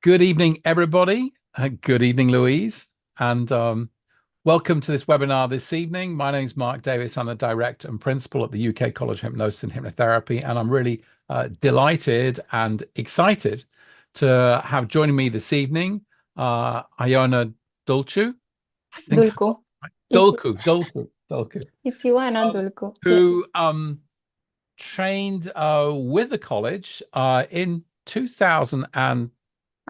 Good evening, everybody. Good evening, Louise. And welcome to this webinar this evening. My name is Mark Davis. I'm the Director and Principal at the UK College Hypnosis and Hypnotherapy. And I'm really delighted and excited to have joining me this evening, Ioana Dulcu. I think Dulcu. Dulcu. It's Ioana Dulcu. Who trained with the college in 2000 and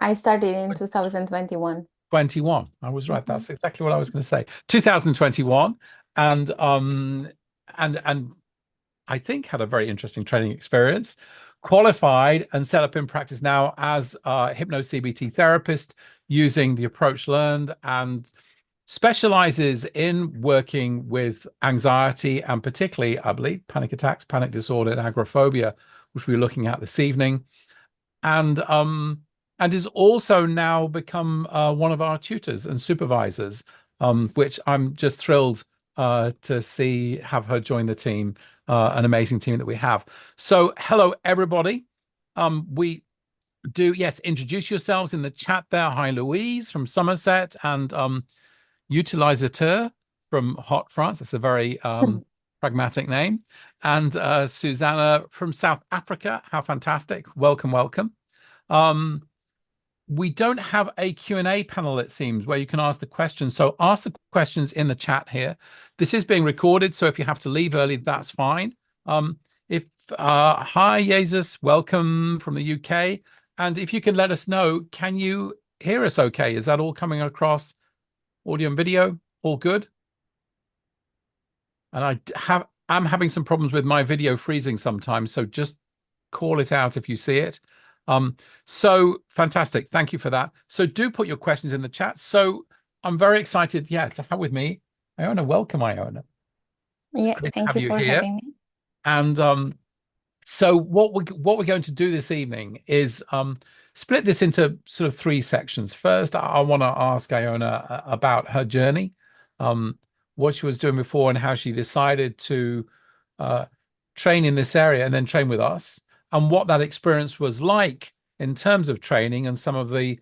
I started in 2021. 21. I was right. That's exactly what I was going to say. 2021, and I think had a very interesting training experience. Qualified and set up in practice now as a hypno-CBT therapist using the approach learned, and specializes in working with anxiety and particularly, I believe, panic attacks, panic disorder, and agoraphobia, which we're looking at this evening. And is also now become one of our tutors and supervisors, which I'm just thrilled to see have her join the team, an amazing team that we have. So hello, everybody. We do, yes, introduce yourselves in the chat there. Hi, Louise from Somerset, and Utilisateur from Hot France. That's a very pragmatic name. And Susanna from South Africa. How fantastic. Welcome, welcome. We don't have a Q&A panel, it seems, where you can ask the questions. So ask the questions in the chat here. This is being recorded, so if you have to leave early, that's fine. Hi, Jesus, welcome from the UK. And if you can let us know, can you hear us okay? Is that all coming across audio and video? All good? And I'm having some problems with my video freezing sometimes, so just call it out if you see it. So fantastic. Thank you for that. So do put your questions in the chat. So I'm very excited, to have with me Iona. Welcome, Iona. Yeah, thank you for having me. And so what we're going to do this evening is split this into sort of three sections. First, I want to ask Iona about her journey, what she was doing before and how she decided to train in this area and then train with us, and what that experience was like in terms of training and some of the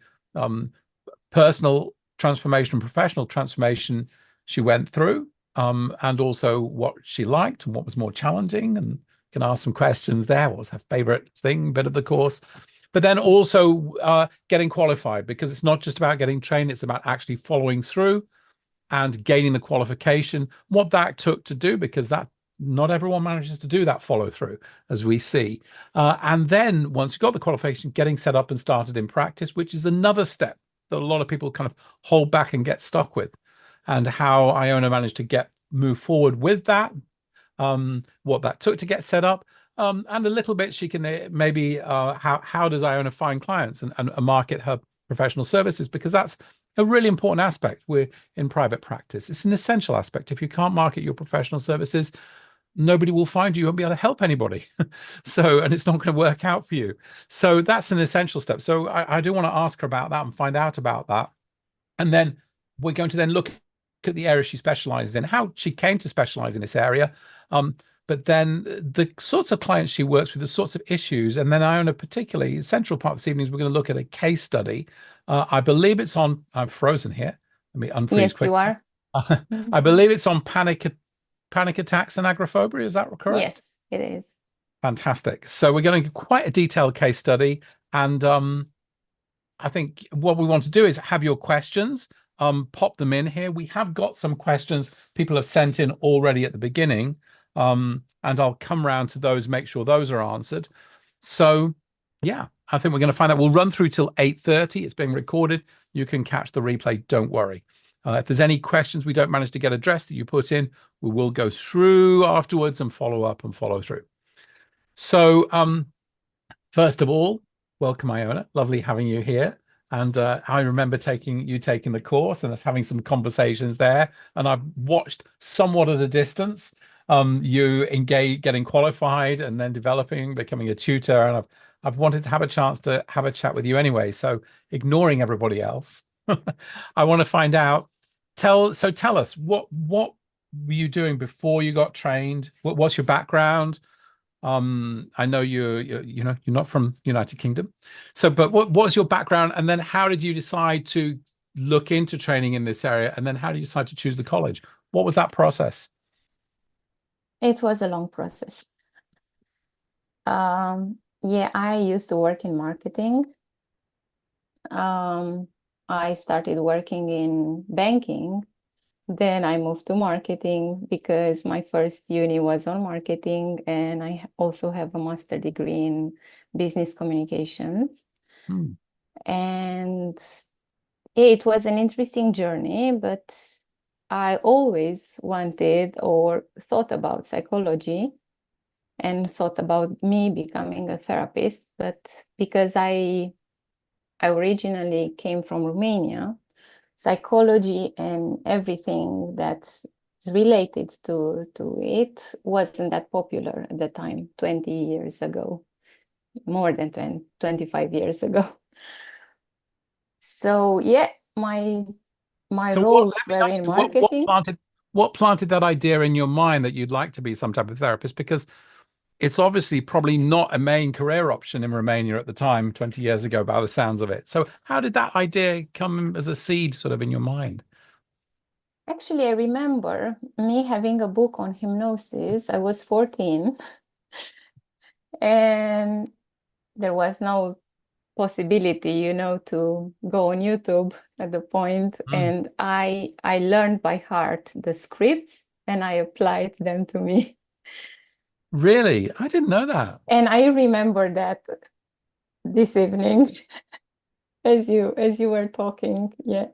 personal transformation and professional transformation she went through, and also what she liked and what was more challenging, and can ask some questions there. What was her favorite bit of the course? But then also getting qualified, because it's not just about getting trained, it's about actually following through and gaining the qualification, what that took to do, because that not everyone manages to do that follow through, as we see. And then once you got the qualification, getting set up and started in practice, which is another step that a lot of people kind of hold back and get stuck with, and how Iona managed to move forward with that, what that took to get set up, and a little bit she can maybe how does Iona find clients and market her professional services, because that's a really important aspect. We're in private practice. It's an essential aspect. If you can't market your professional services, nobody will find you. You won't be able to help anybody. And it's not going to work out for you. So that's an essential step. So I do want to ask her about that and find out about that. And then we're going to then look at the area she specializes in, how she came to specialize in this area, but then the sorts of clients she works with, the sorts of issues. And then Iona, particularly, central part of this evening is we're going to look at a case study. I believe it's on, I'm frozen here. Let me unfreeze Yes, quickly. you are. I believe it's on panic attacks and agoraphobia. Is that correct? Yes, it is. Fantastic. So we're going to get quite a detailed case study. And I think what we want to do is have your questions, pop them in here. We have got some questions people have sent in already at the beginning. And I'll come around to those, make sure those are answered. So yeah, I think we're going to find out. We'll run through till 8:30. It's being recorded. You can catch the replay. Don't worry. If there's any questions we don't manage to get addressed that you put in, we will go through afterwards and follow up and follow through. So first of all, welcome, Iona. Lovely having you here. And I remember taking the course and us having some conversations there. And I've watched somewhat at a distance you engage, getting qualified and then developing, becoming a tutor. And I've wanted to have a chance to have a chat with you anyway. So ignoring everybody else, I want to find out. Tell us what were you doing before you got trained? What's your background? I know you're not from United Kingdom. So, but what's your background? And then how did you decide to look into training in this area? And then how did you decide to choose the college? What was that process? It was a long process. Yeah, I used to work in marketing. I started working in banking. Then I moved to marketing because my first uni was on marketing, and I also have a master degree in business communications. Hmm. And it was an interesting journey, but I always wanted or thought about psychology and thought about me becoming a therapist. But because I originally came from Romania, psychology and everything that's related to it wasn't that popular at the time, 20 years ago, more than 20, 25 years ago. So yeah, my So what, roles let me were ask in you, marketing. what planted that idea in your mind that you'd like to be some type of therapist? Because it's obviously probably not a main career option in Romania at the time, 20 years ago, by the sounds of it. So how did that idea come as a seed sort of in your mind? Actually, I remember me having a book on hypnosis. I was 14 and there was no possibility, to go on YouTube at the point. Mm. And I learned by heart the scripts and I applied them to me. Really? I didn't know that. And I remember that this evening as you were talking. Yeah.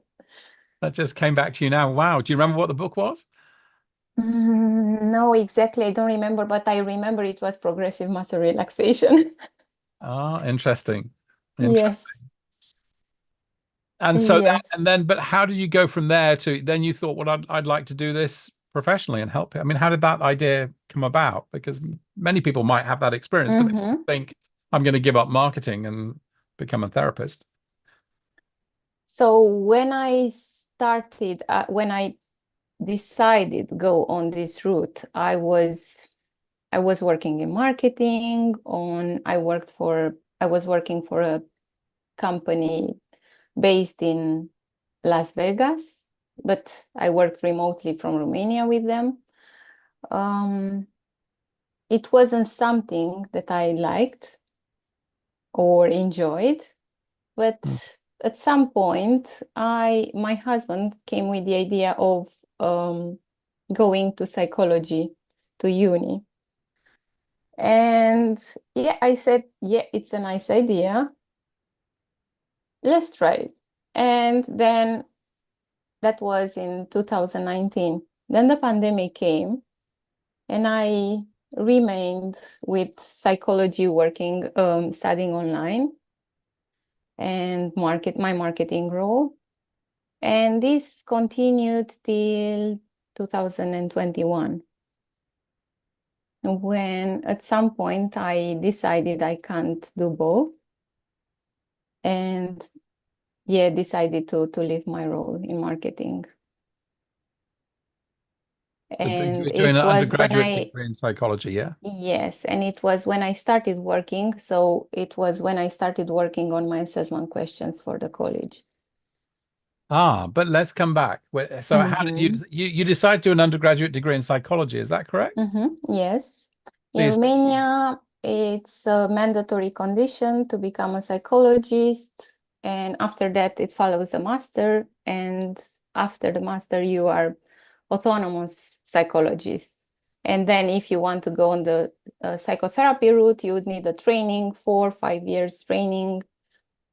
That just came back to you now. Wow. Do you remember what the book was? No, exactly. I don't remember, but I remember it was progressive muscle relaxation. Ah, interesting. Yes. Interesting. And so Yes. but how did you go from there to then you thought, well, I'd like to do this professionally and help. I mean, how did that idea come about? Because many people might have that experience, but they Mm-hmm. think I'm going to give up marketing and become a therapist. So when I decided go on this route, I was working in marketing. I was working for a company based in Las Vegas, but I worked remotely from Romania with them. Um, it wasn't something that I liked or enjoyed, but Hmm. at some point, my husband came with the idea of going to psychology to uni. And yeah, I said, yeah, it's a nice idea. Let's try it. And then that was in 2019. Then the pandemic came, and I remained with psychology working, studying online and my marketing role. And this continued till 2021, when at some point I decided I can't do both. And yeah, decided to leave my role in marketing. You And were doing it an was when undergraduate degree in psychology, yeah? yes, and it was when I started working. So it was when I started working on my assessment questions for the college. Ah, but let's come back. So how did Mm-hmm. you decide to do an undergraduate degree in psychology? Is that correct? Mm-hmm. Yes. So In Romania, it's a mandatory condition to become a psychologist. And after that, it follows a master. And after the master, you are autonomous psychologist. And then if you want to go on the psychotherapy route, you would need a training, 4 or 5 years training.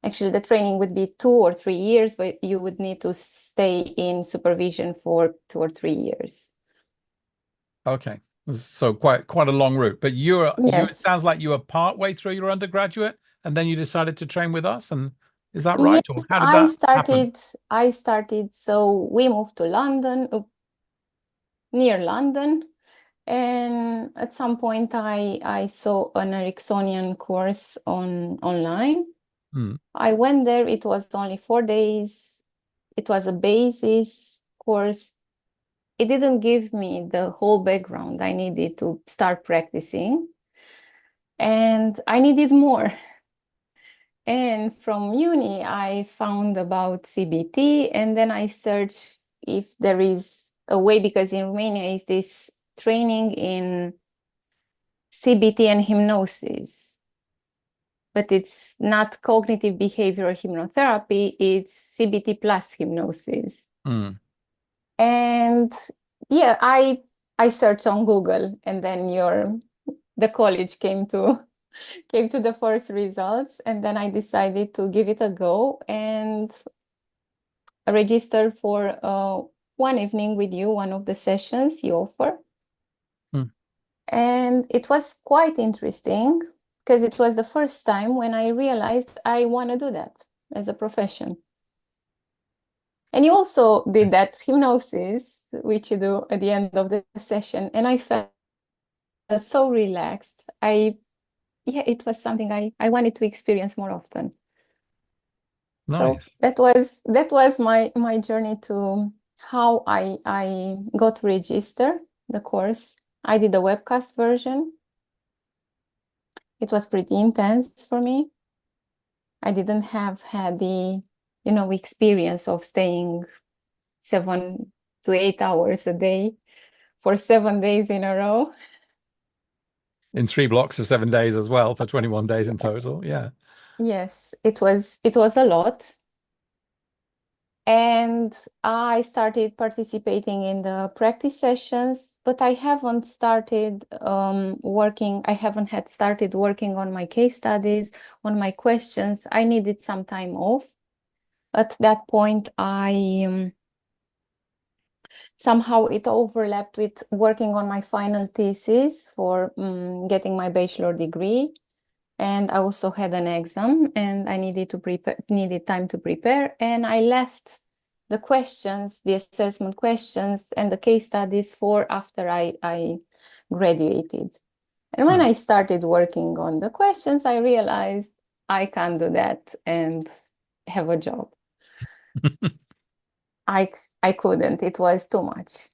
Actually, the training would be 2 or 3 years, but you would need to stay in supervision for 2 or 3 years. okay. So quite a long route. But it Yes. sounds like you were part way through your undergraduate and then you decided to train with us. And is that Yes, right? Or how did I that happen? started. I started. So we moved to London, near London, and at some point I saw an Ericksonian course online. Hmm. I went there. It was only 4 days. It was a basis course. It didn't give me the whole background I needed to start practicing. and I needed more. And from uni, I found about CBT, and then I searched if there is a way, because in Romania is this training in CBT and hypnosis, but it's not cognitive behavioral hypnotherapy, it's CBT plus hypnosis. Mm. And yeah, I searched on Google, and then the college came to the first results, and then I decided to give it a go and register for one evening with you, one of the sessions you offer. Mm. And it was quite interesting because it was the first time when I realized I want to do that as a profession. And you also did that hypnosis, which you do at the end of the session, and I felt so relaxed. Yeah, it was something I wanted to experience more often. So Nice. that was my journey to how I got to register the course. I did the webcast version. It was pretty intense for me. I didn't have had the, experience of staying 7 to 8 hours a day for 7 days in a row. In 3 blocks of 7 days as well, for 21 days in total. Yeah. Yes, it was a lot. And I started participating in the practice sessions, but I haven't started working. I haven't had started working on my case studies, on my questions. I needed some time off. At that point, I somehow it overlapped with working on my final thesis for getting my bachelor degree. And I also had an exam, and I needed time to prepare. And I left the questions, the assessment questions, and the case studies for after I graduated. And when Hmm. I started working on the questions, I realized I can't do that and have a job. I couldn't. It was too much.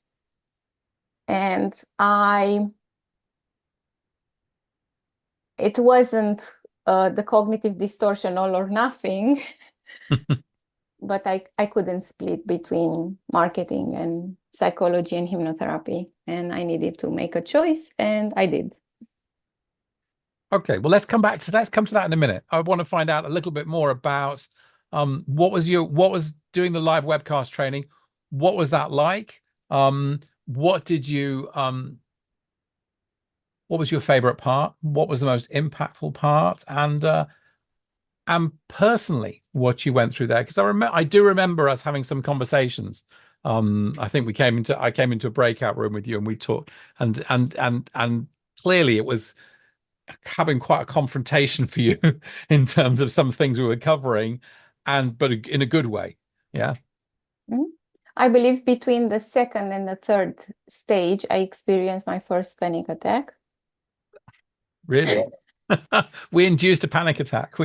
And it wasn't the cognitive distortion all or nothing. But I couldn't split between marketing and psychology and hypnotherapy. And I needed to make a choice, and I did. Okay, well, let's come to that in a minute. I want to find out a little bit more about what was doing the live webcast training. What was that like? What did you what was your favorite part? What was the most impactful part? And personally, what you went through there, because I do remember us having some conversations. I think I came into a breakout room with you, and we talked, and clearly it was having quite a confrontation for you in terms of some things we were covering, but in a good way. Yeah. Mhm. I believe between the second and the third stage, I experienced my first panic attack. Really? We induced a panic attack.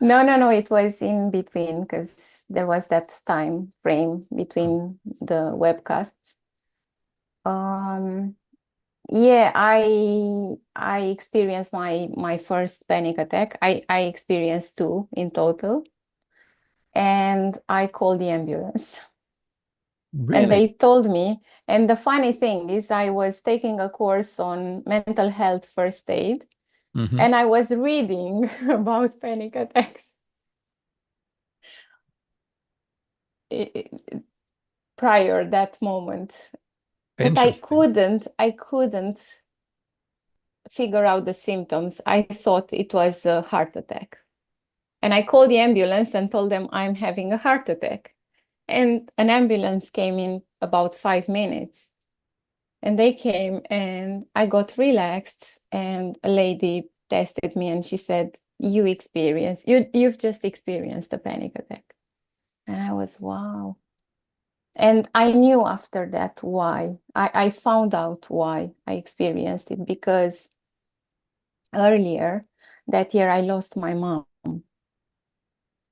No, it was in between because there was that time frame between the webcasts. Um, yeah, I experienced my first panic attack. I experienced two in total, and I called the ambulance. And Really? they told me, and the funny thing is, I was taking a course on mental health first aid, Hmm. and I was reading about panic attacks i- i- prior that moment. But Interesting. I couldn't figure out the symptoms. I thought it was a heart attack. And I called the ambulance and told them I'm having a heart attack. And an ambulance came in about 5 minutes. And they came, and I got relaxed, and a lady tested me, and she said, you've just experienced a panic attack. And I was, wow. And I knew after that why. I found out why I experienced it, because earlier that year I lost my mom.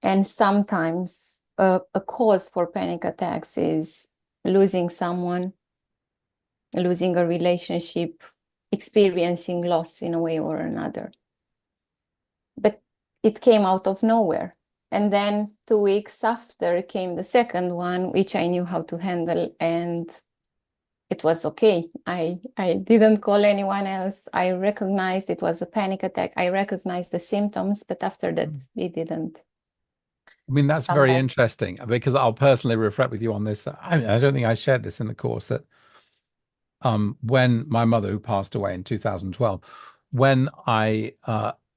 And sometimes a cause for panic attacks is losing someone, losing a relationship, experiencing loss in a way or another. but it came out of nowhere. And then 2 weeks after came the second one, which I knew how to handle, and it was okay. I didn't call anyone else. I recognized it was a panic attack. I recognized the symptoms, but after that, it didn't. I mean, that's Come very back. interesting because I'll personally reflect with you on this. I don't think I shared this in the course that when my mother, who passed away in 2012, when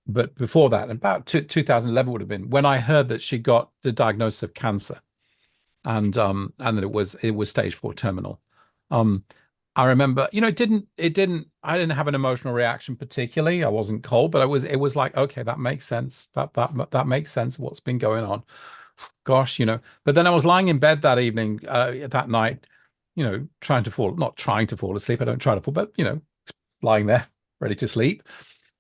but before that, about 2011 would have been when I heard that she got the diagnosis of cancer, and that it was stage 4 terminal. Um, I remember, I didn't have an emotional reaction particularly. I wasn't cold, but it was like, okay, that makes sense. That makes sense of what's been going on. Gosh, but then I was lying in bed that evening, that night, not trying to fall asleep. I don't try to fall, but lying there, ready to sleep.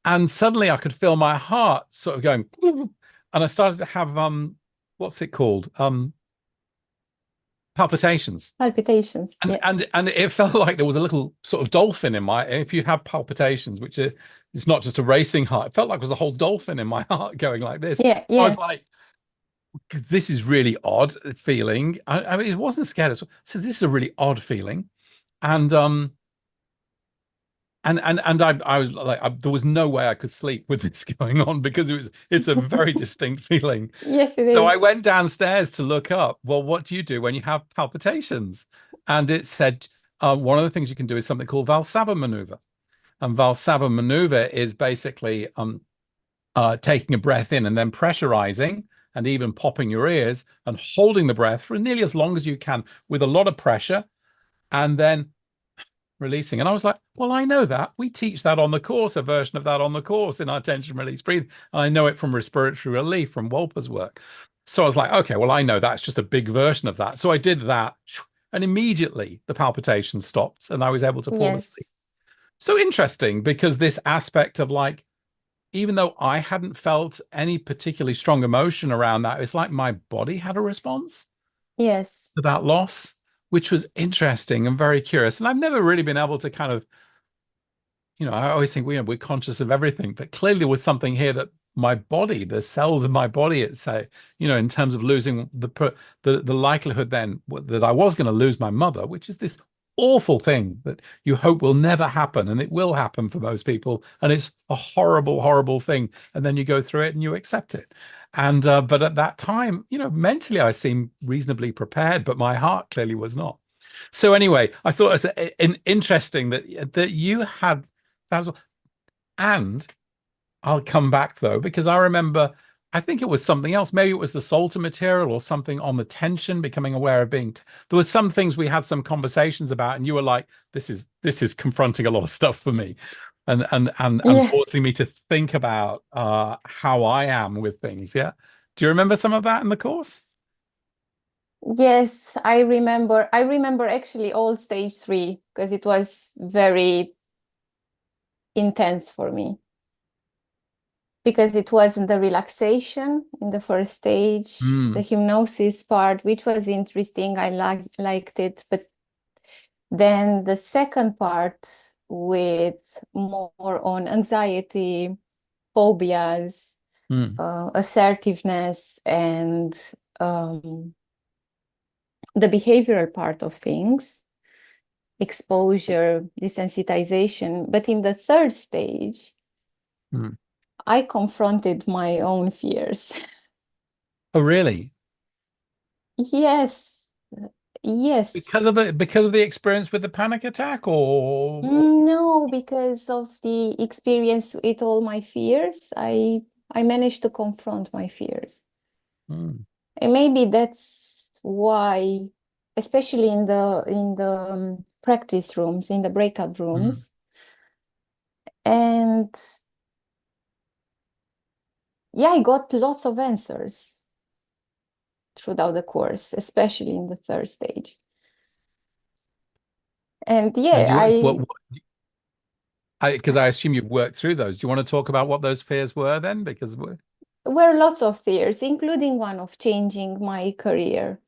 And suddenly I could feel my heart sort of going, and I started to have what's it called? Palpitations. Palpitations. And Yeah. and it felt like there was a little sort of dolphin in my, if you have palpitations, which it's not just a racing heart, it felt like there was a whole dolphin in my heart going like this. Yeah. I was Yeah. like, this is really odd feeling. I mean, it wasn't scared. So this is a really odd feeling. And I was like, there was no way I could sleep with this going on because it's a very distinct feeling. Yes, it So I is. went downstairs to look up, well, what do you do when you have palpitations? And it said, one of the things you can do is something called Valsalva maneuver. And Valsalva maneuver is basically taking a breath in and then pressurizing and even popping your ears and holding the breath for nearly as long as you can with a lot of pressure and then releasing. And I was like, well, I know that. We teach that on the course, a version of that on the course in our tension release breathing. And I know it from respiratory relief from Wolper's work. So I was like, okay, well, I know that's just a big version of that. So I did that. And immediately the palpitations stopped and I was able to fall asleep. Yes. So interesting because this aspect of like, even though I hadn't felt any particularly strong emotion around that, it's like my body had a response Yes. to that loss, which was interesting and very curious. And I've never really been able to kind of, I always think we're conscious of everything, but clearly there was something here that my body, the cells of my body, it's say, in terms of losing the likelihood then that I was going to lose my mother, which is this awful thing that you hope will never happen, and it will happen for most people, and it's a horrible, horrible thing, and then you go through it and you accept it. And but at that time, mentally I seemed reasonably prepared, but my heart clearly was not. So anyway, I thought it was interesting that you had that was, and I'll come back though, because I remember, I think it was something else. Maybe it was the Salter material or something on the tension, becoming aware of there was some things we had some conversations about, and you were like, this is confronting a lot of stuff for me. And Yeah. forcing me to think about how I am with things. Yeah. Do you remember some of that in the course? Yes, I remember. I remember actually all stage 3 because it was very intense for me. Because it was in the relaxation in the first stage, the hypnosis part, which was interesting. I liked it. But then the second part with more on anxiety, phobias, Mm. assertiveness, and the behavioral part of things, exposure, desensitization. But in the third stage, Mm. I confronted my own fears. Oh, really? Yes, yes. Because of the experience with the panic attack, or No, because of the experience with all my fears, I managed to confront my fears. Mm. And maybe that's why, especially in the practice rooms, in the breakout Mm. rooms, and yeah, I got lots of answers throughout the course, especially in the third stage. And And yeah, you I because I assume you've worked through those. Do you want to talk about what those fears were then? Because were lots of fears, including one of changing my career,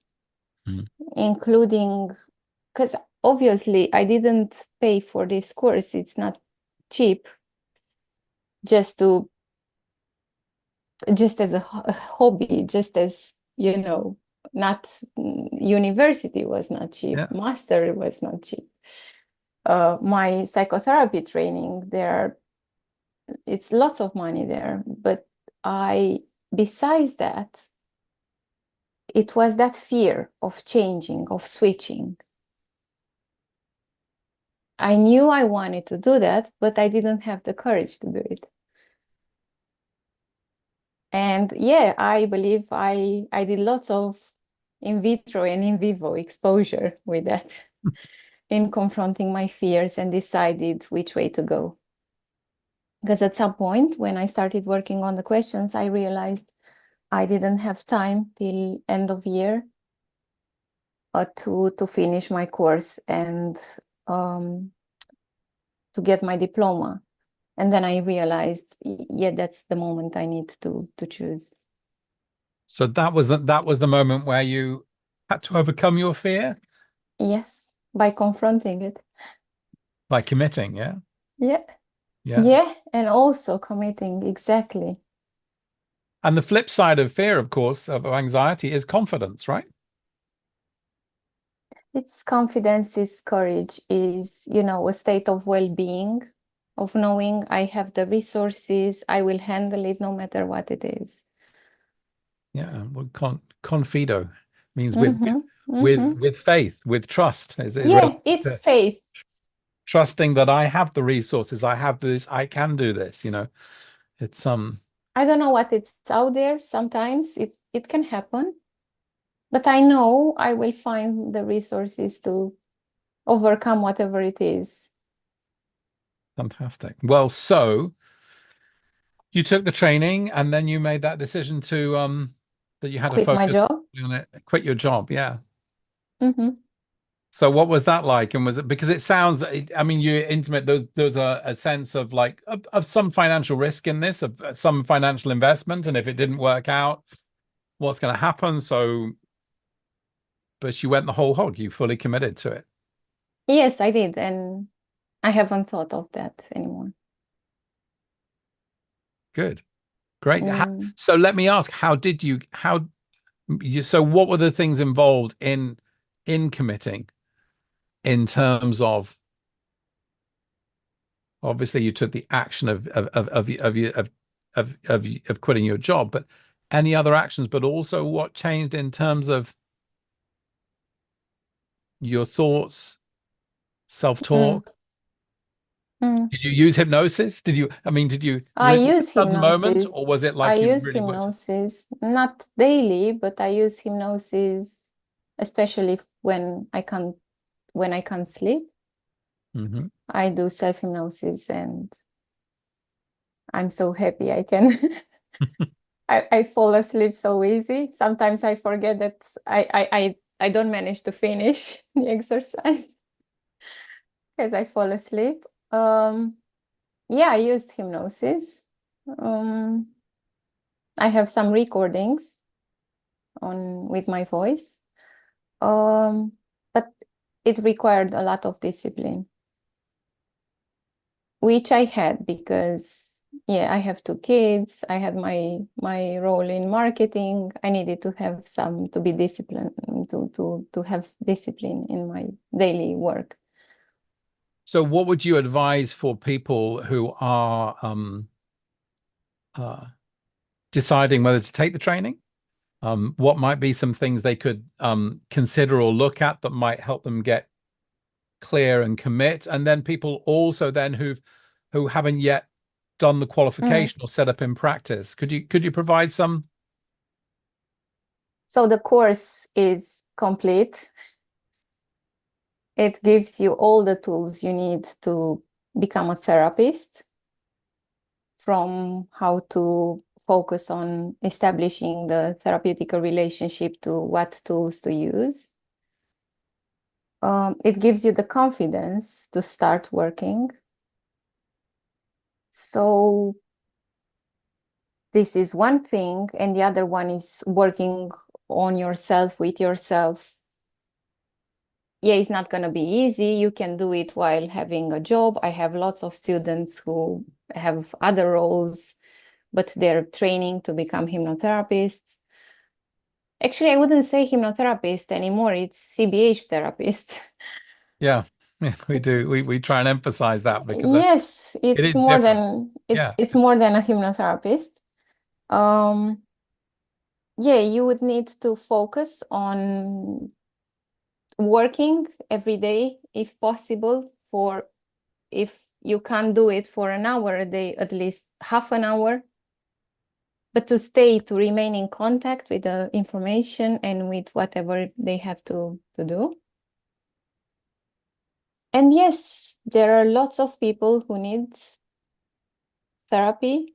Mm. including because obviously I didn't pay for this course. It's not cheap just to just as a hobby, just as, not university was not cheap, Yeah. master was not cheap. My psychotherapy training there, it's lots of money there, but besides that, it was that fear of changing, of switching. I knew I wanted to do that, but I didn't have the courage to do it. And yeah, I believe I did lots of in vitro and in vivo exposure with that in confronting my fears and decided which way to go. Because at some point when I started working on the questions, I realized I didn't have time till end of year to finish my course and to get my diploma. And then I realized, yeah, that's the moment I need to choose. So that was the moment where you had to overcome your fear Yes, by confronting it. by committing. Yeah. Yeah. Yeah. Yeah, and also committing, exactly. And the flip side of fear, of course, of anxiety is confidence, right? It's confidence, is courage, is, a state of well-being, of knowing I have the resources, I will handle it no matter what it is. Yeah. Well, confido means with Mm-hmm, with mm-hmm. with faith, with trust. Is it Yeah, related it's to faith. trusting that I have the resources, I have this, I can do this, It's I don't know what it's out there. Sometimes it can happen, but I know I will find the resources to overcome whatever it is. fantastic. Well, so you took the training and then you made that decision to that you had to Quit my focus job. on it, quit your job. Yeah. Mm-hmm. So what was that like? And was it because it sounds, I mean, you're intimate, there's a sense of like of some financial risk in this, of some financial investment. And if it didn't work out, what's going to happen? So, but you went the whole hog, you fully committed to it. Yes, I did, and I haven't thought of that anymore. Good. Great. Mm. So let me ask, so what were the things involved in committing in terms of obviously you took the action of quitting your job, but any other actions, but also what changed in terms of your thoughts, Mm. self-talk? Mm. Did you use hypnosis? I Was it use a sudden moment hypnosis. or was it I like you use really worked? hypnosis, not daily, but I use hypnosis, especially when I can't sleep. Mhm. I do self-hypnosis and I'm so happy I can I fall asleep so easy. Sometimes I forget that I don't manage to finish the exercise because I fall asleep. Yeah, I used hypnosis. Um, I have some recordings on with my voice. But it required a lot of discipline, which I had because yeah, I have two kids. I had my role in marketing. I needed to have some to be disciplined to have discipline in my daily work. So what would you advise for people who are uh, deciding whether to take the training? What might be some things they could consider or look at that might help them get clear and commit? And then people also then who haven't yet done the Mm. qualification or set up in practice. Could you provide some? So the course is complete. It gives you all the tools you need to become a therapist, from how to focus on establishing the therapeutic relationship to what tools to use. It gives you the confidence to start working. So this is one thing, and the other one is working on yourself with yourself. Yeah, it's not going to be easy. You can do it while having a job. I have lots of students who have other roles but they're training to become hypnotherapists. Actually, I wouldn't say hypnotherapist anymore. It's CBH therapist. Yeah, yeah, we do. We try and emphasize that because Yes, it it's is more different. than Yeah. it's more than a hypnotherapist. Um, yeah, you would need to focus on working every day if possible, for if you can't do it for an hour a day, at least half an hour, but to remain in contact with the information and with whatever they have to do. And yes, there are lots of people who need therapy.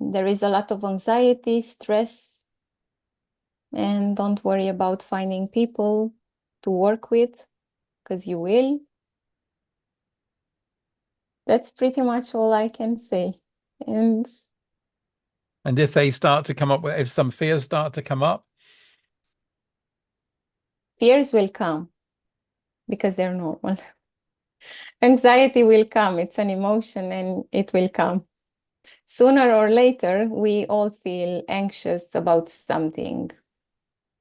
There is a lot of anxiety, stress, and don't worry about finding people to work with, because you will. That's pretty much all I can say. And if they start to come up with, if some fears start to come up, fears will come because they're normal. Anxiety will come. It's an emotion and it will come. Sooner or later, we all feel anxious about something,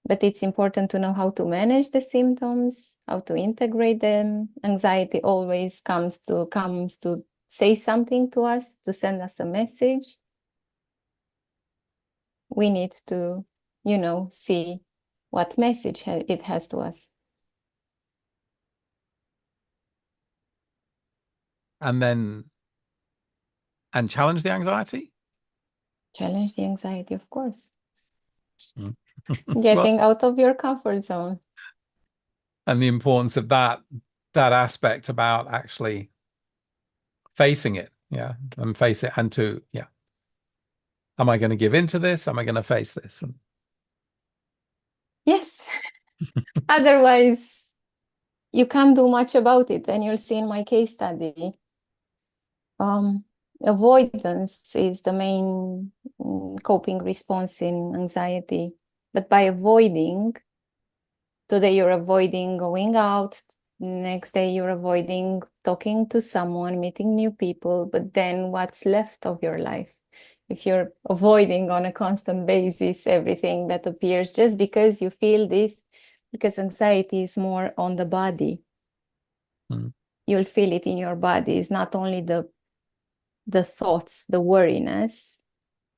but it's important to know how to manage the symptoms, how to integrate them. Anxiety always comes to say something to us, to send us a message. We need to, see what message it has to us. and then and challenge the anxiety. Challenge the anxiety, of course. Mm. Well, Getting out of your comfort zone. and the importance of that aspect about actually facing it, yeah, and face it, and to, yeah, am I going to give into this? Am I going to face this? And Yes. Otherwise, you can't do much about it. And you'll see in my case study, avoidance is the main coping response in anxiety. But by avoiding, today you're avoiding going out, next day you're avoiding talking to someone, meeting new people, but then what's left of your life? If you're avoiding on a constant basis everything that appears just because you feel this, because anxiety is more on the body. You'll feel it in your body. It's not only the thoughts, the worriness,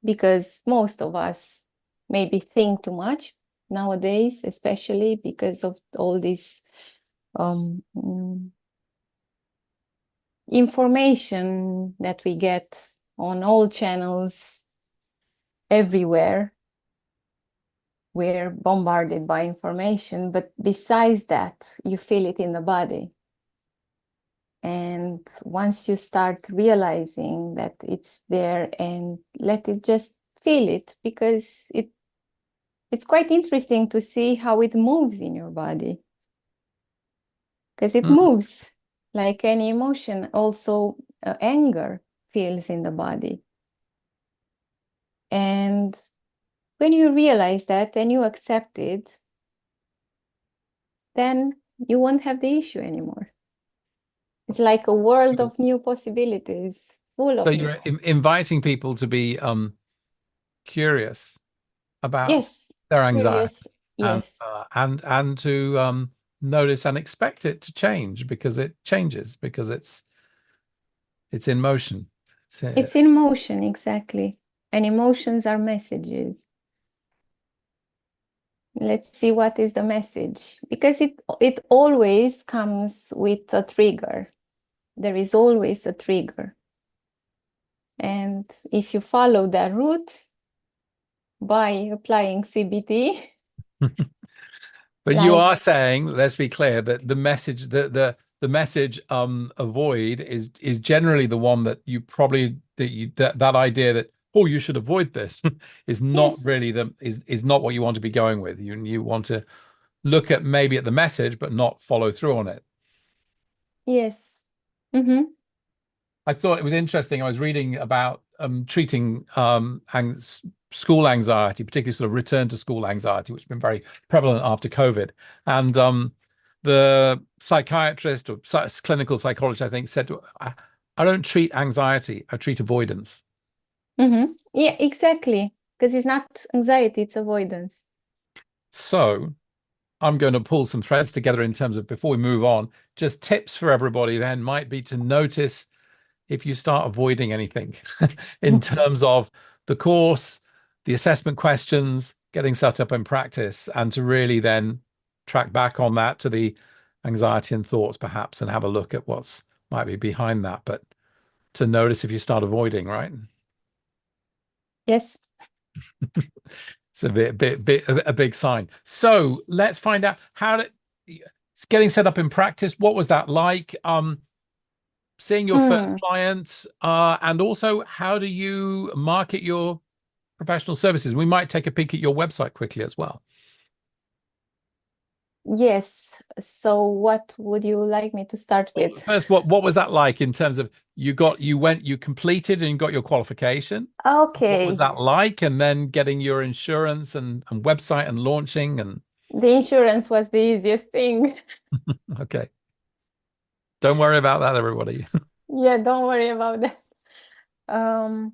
because most of us maybe think too much nowadays, especially because of all this information that we get on all channels everywhere. We're bombarded by information, but besides that, you feel it in the body. And once you start realizing that it's there, and let it just feel it, because it's quite interesting to see how it moves in your body. Because it moves like any emotion. Also, anger feels in the body. And when you realize that and you accept it, then you won't have the issue anymore. It's like a world of new possibilities, full so of new you're inviting people to be curious about Yes, their anxiety, curious. and Yes. and to notice and expect it to change, because it changes, because it's in motion. It's in motion, exactly. And emotions are messages. Let's see what is the message, because it always comes with a trigger. There is always a trigger. And if you follow that route by applying CBT, But you like, are saying, let's be clear, that the message, the message avoid is generally the one that you probably, that idea that, oh, you should avoid this is not yes, really is not what you want to be going with. You want to look at maybe at the message but not follow through on it. yes. Mm-hmm. I thought it was interesting. I was reading about treating school anxiety, particularly sort of return to school anxiety, which has been very prevalent after COVID. And the psychiatrist or clinical psychologist, I think, said, I don't treat anxiety, I treat avoidance. Yeah, exactly. Because it's not anxiety, it's avoidance. So I'm going to pull some threads together in terms of, before we move on, just tips for everybody then might be to notice if you start avoiding anything in terms of the course, the assessment questions, getting set up in practice, and to really then track back on that to the anxiety and thoughts perhaps, and have a look at what's might be behind that. But to notice if you start avoiding, right? Yes. It's a big sign. So let's find out how to getting set up in practice. What was that like? Seeing your first Mm. clients, and also how do you market your professional services? We might take a peek at your website quickly as well. Yes. So what would you like me to start Well, with? first, what was that like in terms of you completed and you got your qualification? What was Okay. that like? And then getting your insurance and website and launching and The insurance was the easiest thing. okay. Don't worry about that, everybody. Yeah, don't worry about that. Um,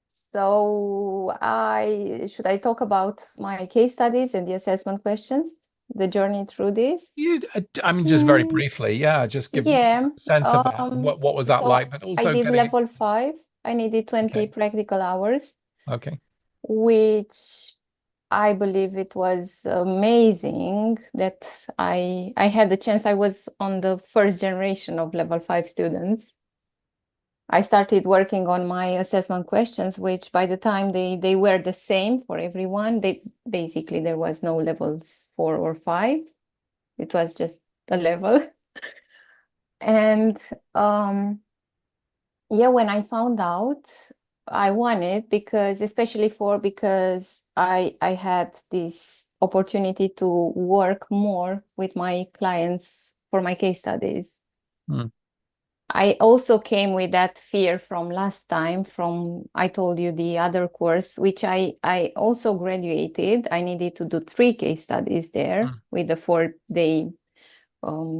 so I talk about my case studies and the assessment questions, the journey through this? I mean, just very Mm, briefly, yeah, just give yeah. a sense of that. What was that So like? But I also did getting it. level 5. I needed 20 Okay. practical hours, Okay. which I believe it was amazing that I had the chance. I was on the first generation of level 5 students. I started working on my assessment questions, which by the time they were the same for everyone. They basically there was no levels 4 or 5. It was just a level. And yeah, when I found out, I won it because, especially because I had this opportunity to work more with my clients for my case studies. Hmm. I also came with that fear from last time, from I told you the other course, which I also graduated. I needed to do 3 case studies there Hmm. with the 4-day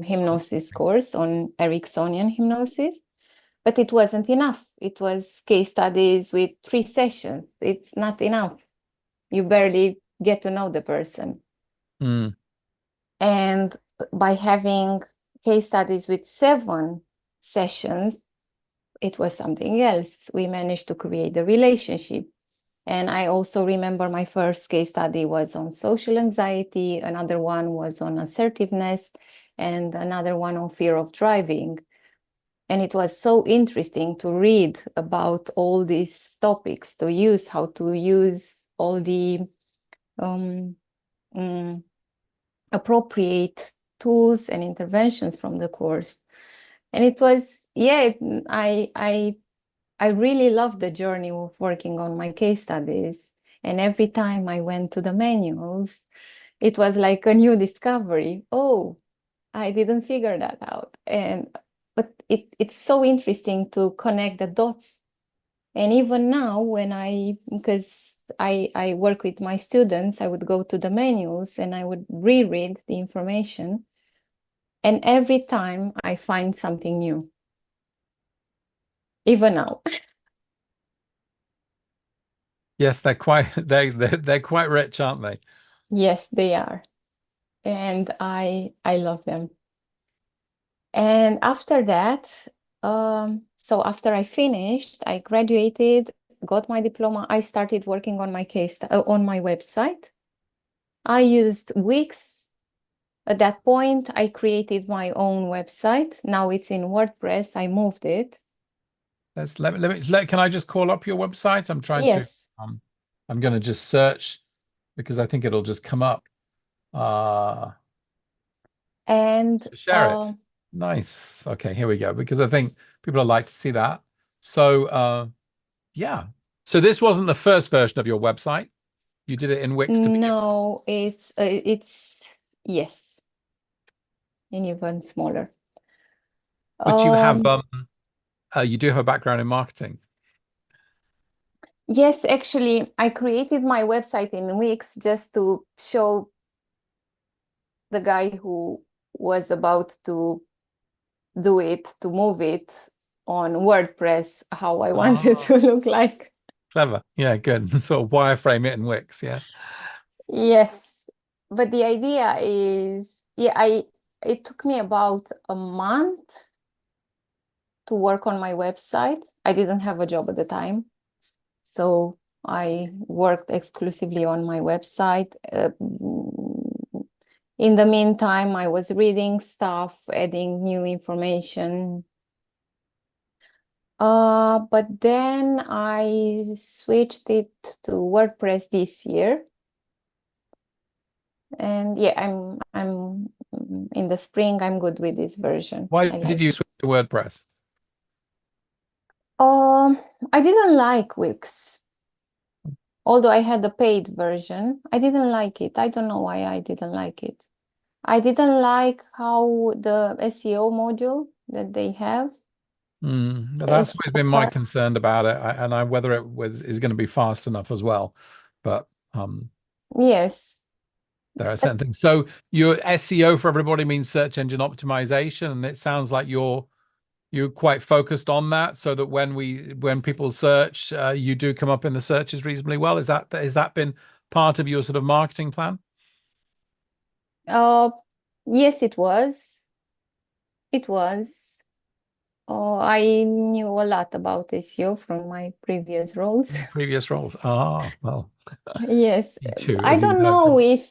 hypnosis course on Ericksonian hypnosis. But it wasn't enough. It was case studies with 3 sessions. It's not enough. You barely get to know the person. Hmm. And by having case studies with 7 sessions, it was something else. We managed to create a relationship. And I also remember my first case study was on social anxiety, another one was on assertiveness, and another one on fear of driving. And it was so interesting to read about all these topics, how to use all the um, mm, appropriate tools and interventions from the course. And it was, yeah, I really loved the journey of working on my case studies. And every time I went to the manuals, it was like a new discovery. Oh, I didn't figure that out. But it's so interesting to connect the dots. And even now, because I work with my students, I would go to the manuals and I would reread the information. And every time I find something new, even now. Yes, they're quite they're quite rich, aren't they? Yes, they are. And I love them. And after that, so after I finished, I graduated, got my diploma. I started working on my on my website. I used Wix. At that point, I created my own website. Now it's in WordPress. I moved it. Can I just call up your website? I'm trying to Yes. I'm going to just search because I think it'll just come up. Uh And Share it. Nice. Okay, here we go. Because I think people would like to see that. So yeah. So this wasn't the first version of your website. You did it in Wix to begin with. no, it's yes, and even smaller. But Um, you do have a background in marketing. yes, actually, I created my website in Wix just to show the guy who was about to do it, to move it, on WordPress how I wanted to look like. Clever. Yeah, good. Sort of wireframe it in Wix. Yeah. Yes, but the idea is, yeah, it took me about a month to work on my website. I didn't have a job at the time, so I worked exclusively on my website. In the meantime, I was reading stuff, adding new information. But then I switched it to WordPress this year. And yeah, I'm in the spring, I'm good with this version. Why I did like. you switch to WordPress? I didn't like Wix. Although I had the paid version, I didn't like it. I don't know why I didn't like it. I didn't like how the SEO module that they have That's is always been my hard. concern about it, and I whether it was is going to be fast enough as well. But Yes. there are certain things. So your SEO for everybody means search engine optimization, and it sounds like you're quite focused on that, so that when people search, you do come up in the searches reasonably well. Has that been part of your sort of marketing plan? Uh, yes, it was. It was. I knew a lot about SEO from my previous roles. Previous roles. Ah, well, Yes, me too, I as you don't know. know if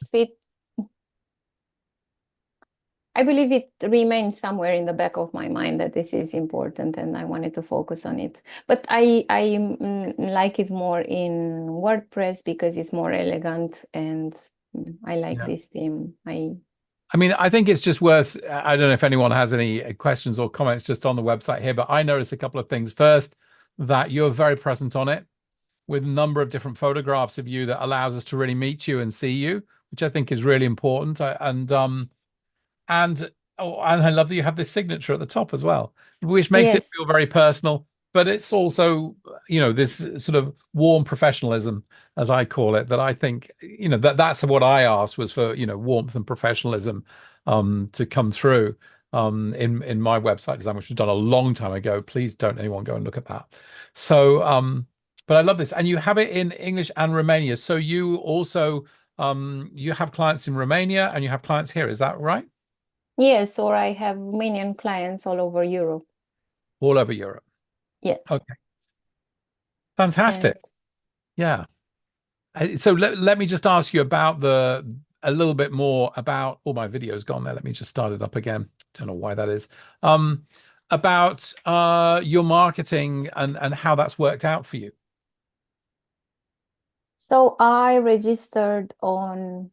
I believe it remains somewhere in the back of my mind that this is important and I wanted to focus on it. But I like it more in WordPress because it's more elegant and I like Yeah. this theme. I mean, I think it's just worth, I don't know if anyone has any questions or comments just on the website here, but I noticed a couple of things. First, that you're very present on it with a number of different photographs of you that allows us to really meet you and see you, which I think is really important. And oh, and I love that you have this signature at the top as well, which makes it Yes, feel very personal. But it's also, this sort of warm professionalism, as I call it, that I think, that's what I asked was for, warmth and professionalism to come through in my website design, which was done a long time ago. Please don't anyone go and look at that. So, but I love this. And you have it in English and Romania. So you also you have clients in Romania and you have clients here. Is that right? yes, or I have Romanian clients all over Europe. All over Europe. Yeah, Okay, and fantastic. Yeah. So let me just ask you about a little bit more about all my videos gone there. Let me just start it up again. Don't know why that is. Um, about your marketing and how that's worked out for you. so I registered on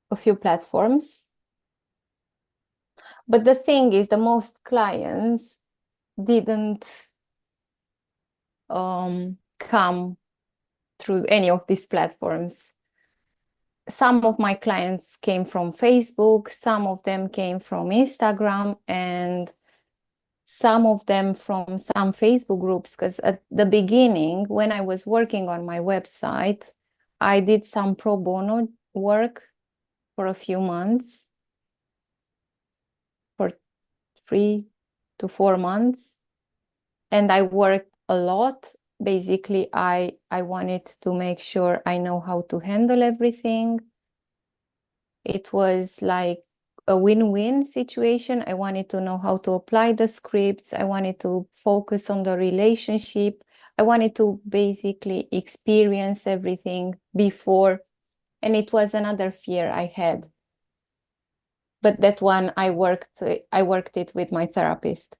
a few platforms. But the thing is, the most clients didn't come through any of these platforms. Some of my clients came from Facebook, some of them came from Instagram, and some of them from some Facebook groups. Because at the beginning, when I was working on my website, I did some pro bono work for a few months, for 3 to 4 months, and I worked a lot. Basically, I wanted to make sure I know how to handle everything. It was like a win-win situation. I wanted to know how to apply the scripts. I wanted to focus on the relationship. I wanted to basically experience everything before. And it was another fear I had. But that one I worked it with my therapist.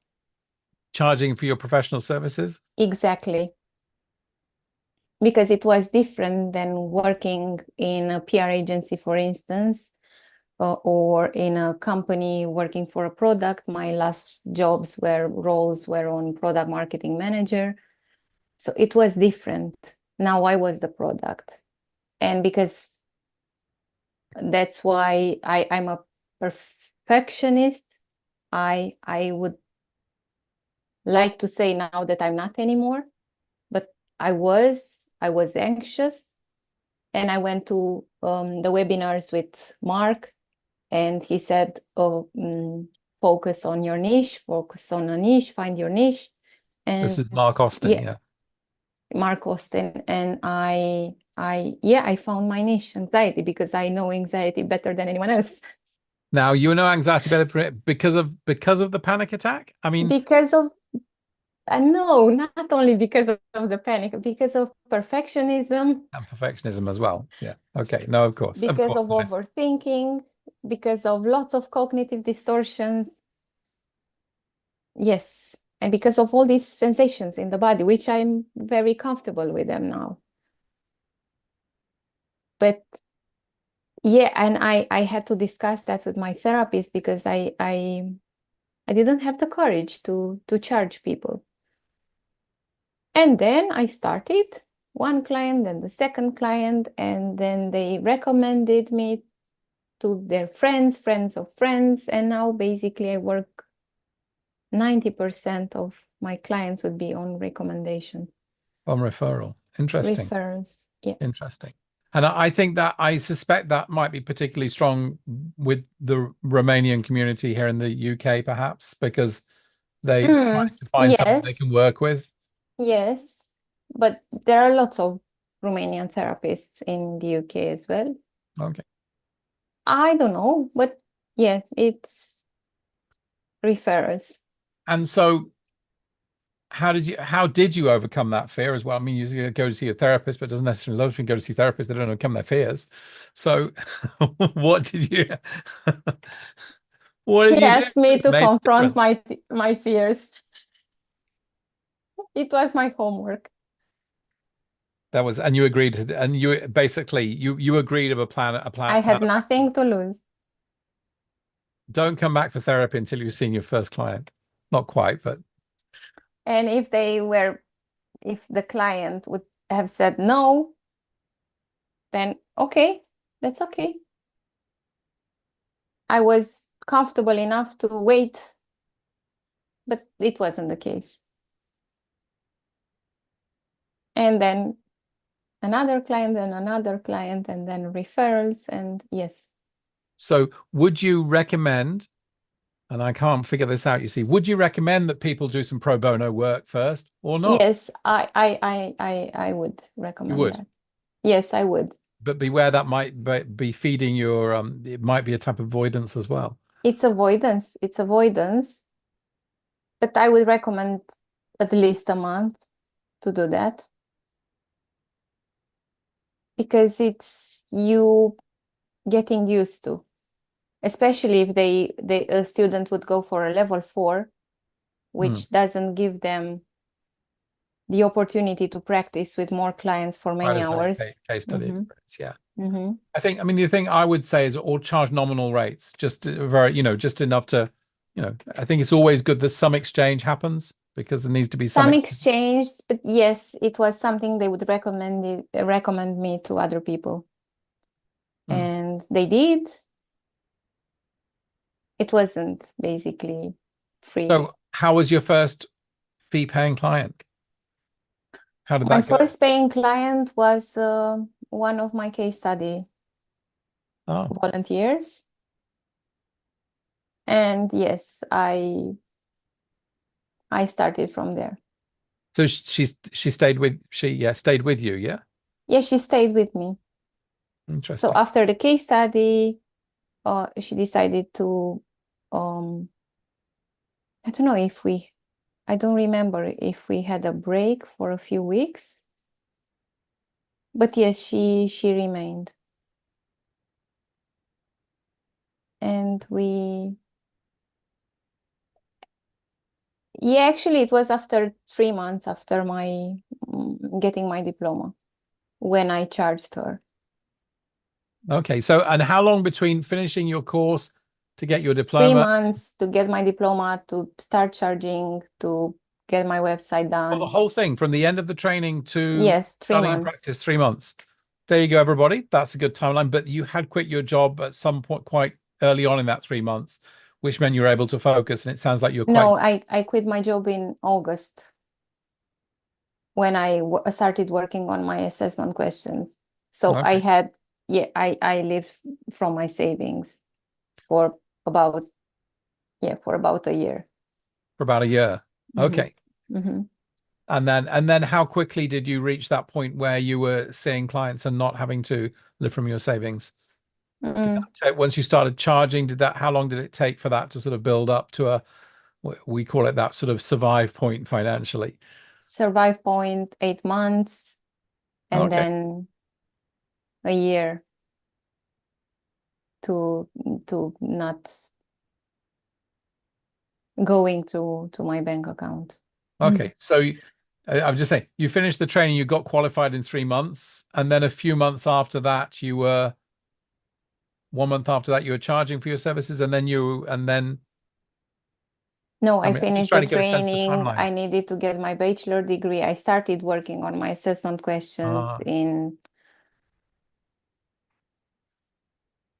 Charging for your professional services? Exactly. Because it was different than working in a PR agency, for instance, or in a company working for a product. My last roles were on product marketing manager. So it was different. Now I was the product. And because that's why I'm a perfectionist, I would like to say now that I'm not anymore, but I was anxious. And I went to the webinars with Mark, and he said, "Oh, focus on your niche, focus on a niche, find your niche. And this is Mark Austin, yeah. Mark Austin. And I found my niche, anxiety, because I know anxiety better than anyone else. Now, you know anxiety better because of the panic attack? I mean, because of no, not only because of the panic, because of perfectionism. And perfectionism as well. Yeah. Okay. No, of course. Because of overthinking, because of lots of cognitive distortions. Yes. And because of all these sensations in the body, which I'm very comfortable with them now. But yeah, and I had to discuss that with my therapist, because I didn't have the courage to charge people. And then I started one client, then the second client, and then they recommended me to their friends, friends of friends, and now basically I work 90% of my clients would be on recommendation. On referral. Interesting. Referrals. Yeah. Interesting. And I think that I suspect that might be particularly strong with the Romanian community here in the UK, perhaps, because they try to find someone they can work with. Yes, but there are lots of Romanian therapists in the UK as well. Okay. I don't know, but yeah, it's referrals. And so how did you overcome that fear as well? I mean, you go to see a therapist, but it doesn't necessarily love to go to see therapists. They don't overcome their fears. So what did you what did He you do? asked me to Made confront my fears. It was my homework. That was, and you agreed to, and you basically you agreed of a plan. I had nothing to lose. Don't come back for therapy until you've seen your first client. Not quite, but. And if the client would have said no, then okay, that's okay. I was comfortable enough to wait, but it wasn't the case. And then another client and another client, and then referrals, and yes. So would you recommend, and I can't figure this out, you see, would you recommend that people do some pro bono work first or not? Yes, I would recommend that. Yes, I would. But beware, that might be feeding your it might be a type of avoidance as well. It's avoidance. But I would recommend at least a month to do that, because it's you getting used to, especially if a student would go for a level 4, which doesn't give them the opportunity to practice with more clients for many hours. Case study experience, yeah. Mm-hmm. I mean, the thing I would say is all charge nominal rates, just very, just enough to, I think it's always good that some exchange happens, because there needs to be some exchange. But yes, it was something they would recommend me to other people. And they did. It wasn't basically free. So how was your first fee paying client? How did that go? My first paying client was one of my case study volunteers. And yes, I started from there. So she stayed with you, yeah? Yeah, she stayed with me. Interesting. So after the case study, she decided to I don't know I don't remember if we had a break for a few weeks. But yes, she remained. And actually it was after 3 months after my getting my diploma when I charged her. Okay, so and how long between finishing your course to get your diploma? 3 months to get my diploma, to start charging, to get my website done. Well, the whole thing from the end of the training to yes, 3 months. Practice, 3 months. There you go, everybody. That's a good timeline. But you had quit your job at some point quite early on in that 3 months, which meant you were able to focus. And it sounds like you're quite. No, I quit my job in August when I started working on my assessment questions. So I had, I lived from my savings for about Yeah, for about a year. For about a year. Mm-hmm. Okay. Mm-hmm. And then how quickly did you reach that point where you were seeing clients and not having to live from your savings? Did that take, once you started charging, how long did it take for that to sort of build up to a, we call it that sort of survive point financially? Survive point, 8 months, and Okay. then a year to not going to my bank account. Okay. So I'm just saying, you finished the training, you got qualified in 3 months, and then a few months after that, 1 month after that, you were charging for your services, and then, No, I I mean, I'm just finished trying the to get a sense of the training. timeline. I needed to get my bachelor degree. I started working on my assessment questions Ah, in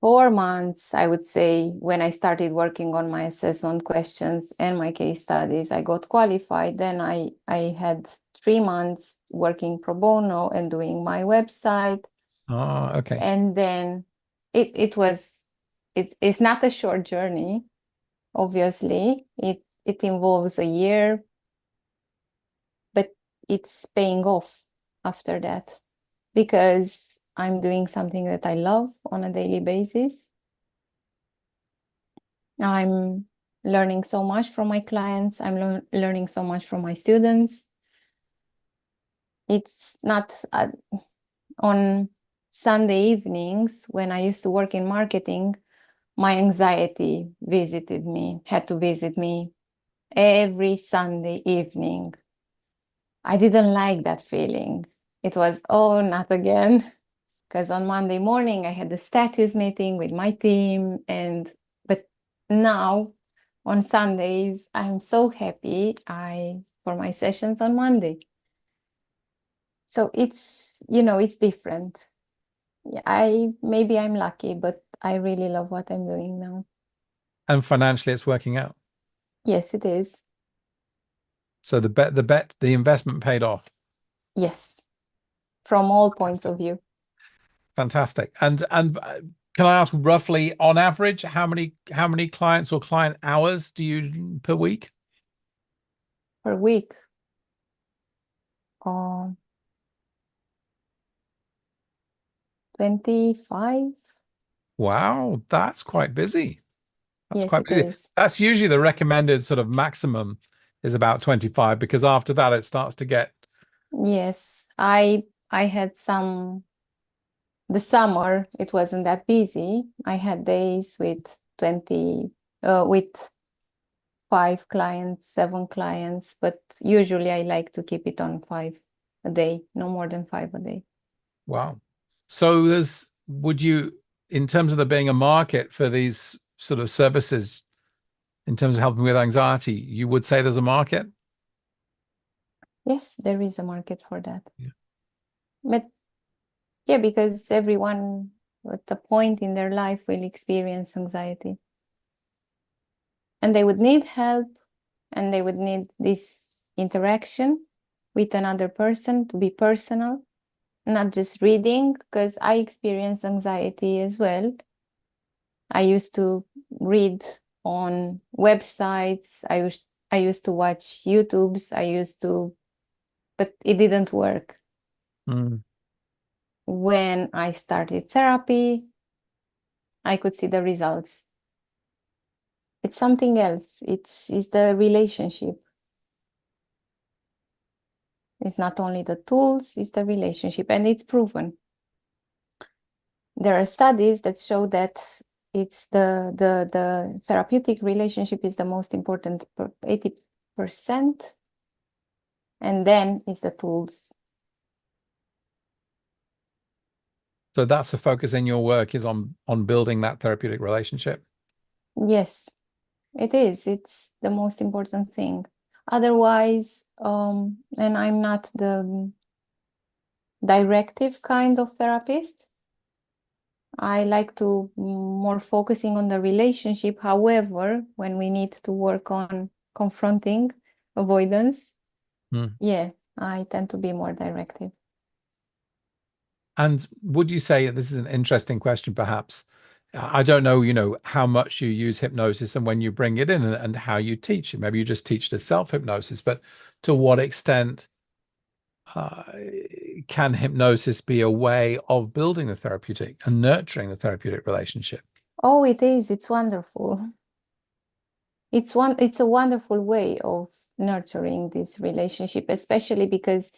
4 months, I would say. When I started working on my assessment questions and my case studies, I got qualified. Then I had 3 months working pro bono and doing my website. okay. And then it's not a short journey, obviously. It involves a year, but it's paying off after that because I'm doing something that I love on a daily basis. I'm learning so much from my clients. I'm learning so much from my students. It's not on Sunday evenings when I used to work in marketing, my anxiety had to visit me every Sunday evening. I didn't like that feeling. It was, oh, not again. Because on Monday morning I had the status meeting with my team, but now on Sundays I'm so happy for my sessions on Monday. So it's different. Maybe I'm lucky, but I really love what I'm doing now. And financially, it's working out. Yes, it is. So the investment paid off. Yes, from all points Fantastic. of view. Fantastic. And can I ask roughly on average how many clients or client hours do you per week? Per week. Uh, 25. Wow, that's quite busy. That's Yes, quite it busy. is. That's usually the recommended sort of maximum is about 25 because after that it starts to get Yes, I had the summer, it wasn't that busy. I had days with 20, with 5 clients, 7 clients, but usually I like to keep it on 5 a day, no more than 5 a day. wow. So would you, in terms of there being a market for these sort of services, in terms of helping with anxiety, you would say there's a market? Yes, there is a market for that. Yeah. But yeah, because everyone at a point in their life will experience anxiety. And they would need help, and they would need this interaction with another person to be personal, not just reading, because I experienced anxiety as well. I used to read on websites. I used to watch YouTubes. But it didn't work. Mm. When I started therapy, I could see the results. It's something else. It's the relationship. It's not only the tools, it's the relationship, and it's proven. There are studies that show that it's the therapeutic relationship is the most important, 80%, and then it's the tools. So that's the focus in your work is on building that therapeutic relationship. Yes, it is. It's the most important thing. Otherwise, and I'm not the directive kind of therapist. I like to more focusing on the relationship. However, when we need to work on confronting avoidance, Mm. yeah, I tend to be more directive. And would you say, this is an interesting question, perhaps, I don't know, how much you use hypnosis and when you bring it in, and how you teach it. Maybe you just teach the self-hypnosis, but to what extent uh, can hypnosis be a way of building the therapeutic and nurturing the therapeutic relationship? Oh, it is. It's wonderful. It's a wonderful way of nurturing this relationship, especially because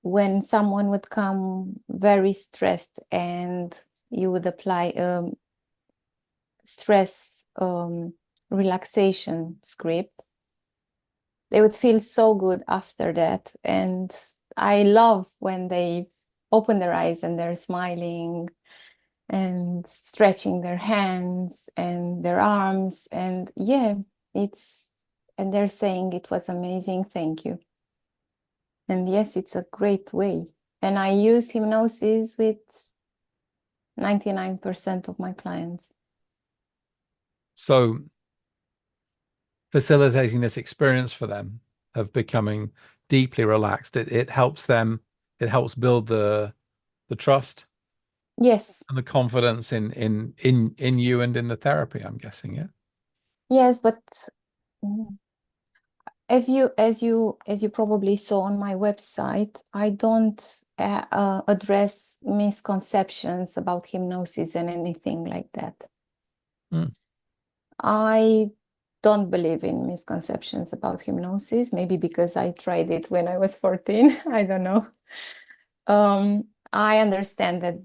when someone would come very stressed and you would apply stress relaxation script, they would feel so good after that. And I love when they open their eyes and they're smiling and stretching their hands and their arms. And yeah, and they're saying it was amazing, thank you. And yes, it's a great way. And I use hypnosis with 99% of my clients. So facilitating this experience for them of becoming deeply relaxed, it helps them, it helps build the trust Yes, and the confidence in you and in the therapy, I'm guessing. Yeah. yes, but if you as you probably saw on my website, I don't address misconceptions about hypnosis and anything like that. Mm. I don't believe in misconceptions about hypnosis, maybe because I tried it when I was 14. I don't know. I understand that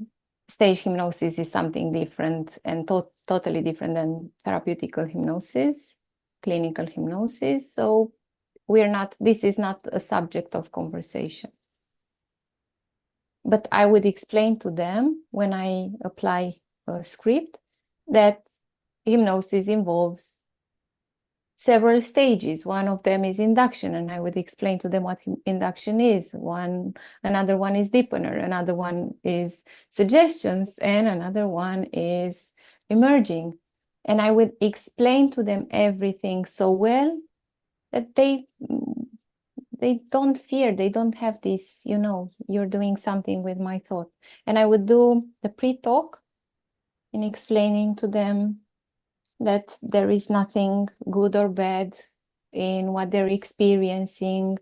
stage hypnosis is something different and totally different than therapeutical hypnosis, clinical hypnosis. So this is not a subject of conversation. But I would explain to them when I apply a script that hypnosis involves several stages. One of them is induction, and I would explain to them what induction is. Another one is deepener, another one is suggestions, and another one is emerging. And I would explain to them everything so well that they don't fear, they don't have this, you're doing something with my thought. And I would do the pre-talk in explaining to them that there is nothing good or bad in what they're experiencing.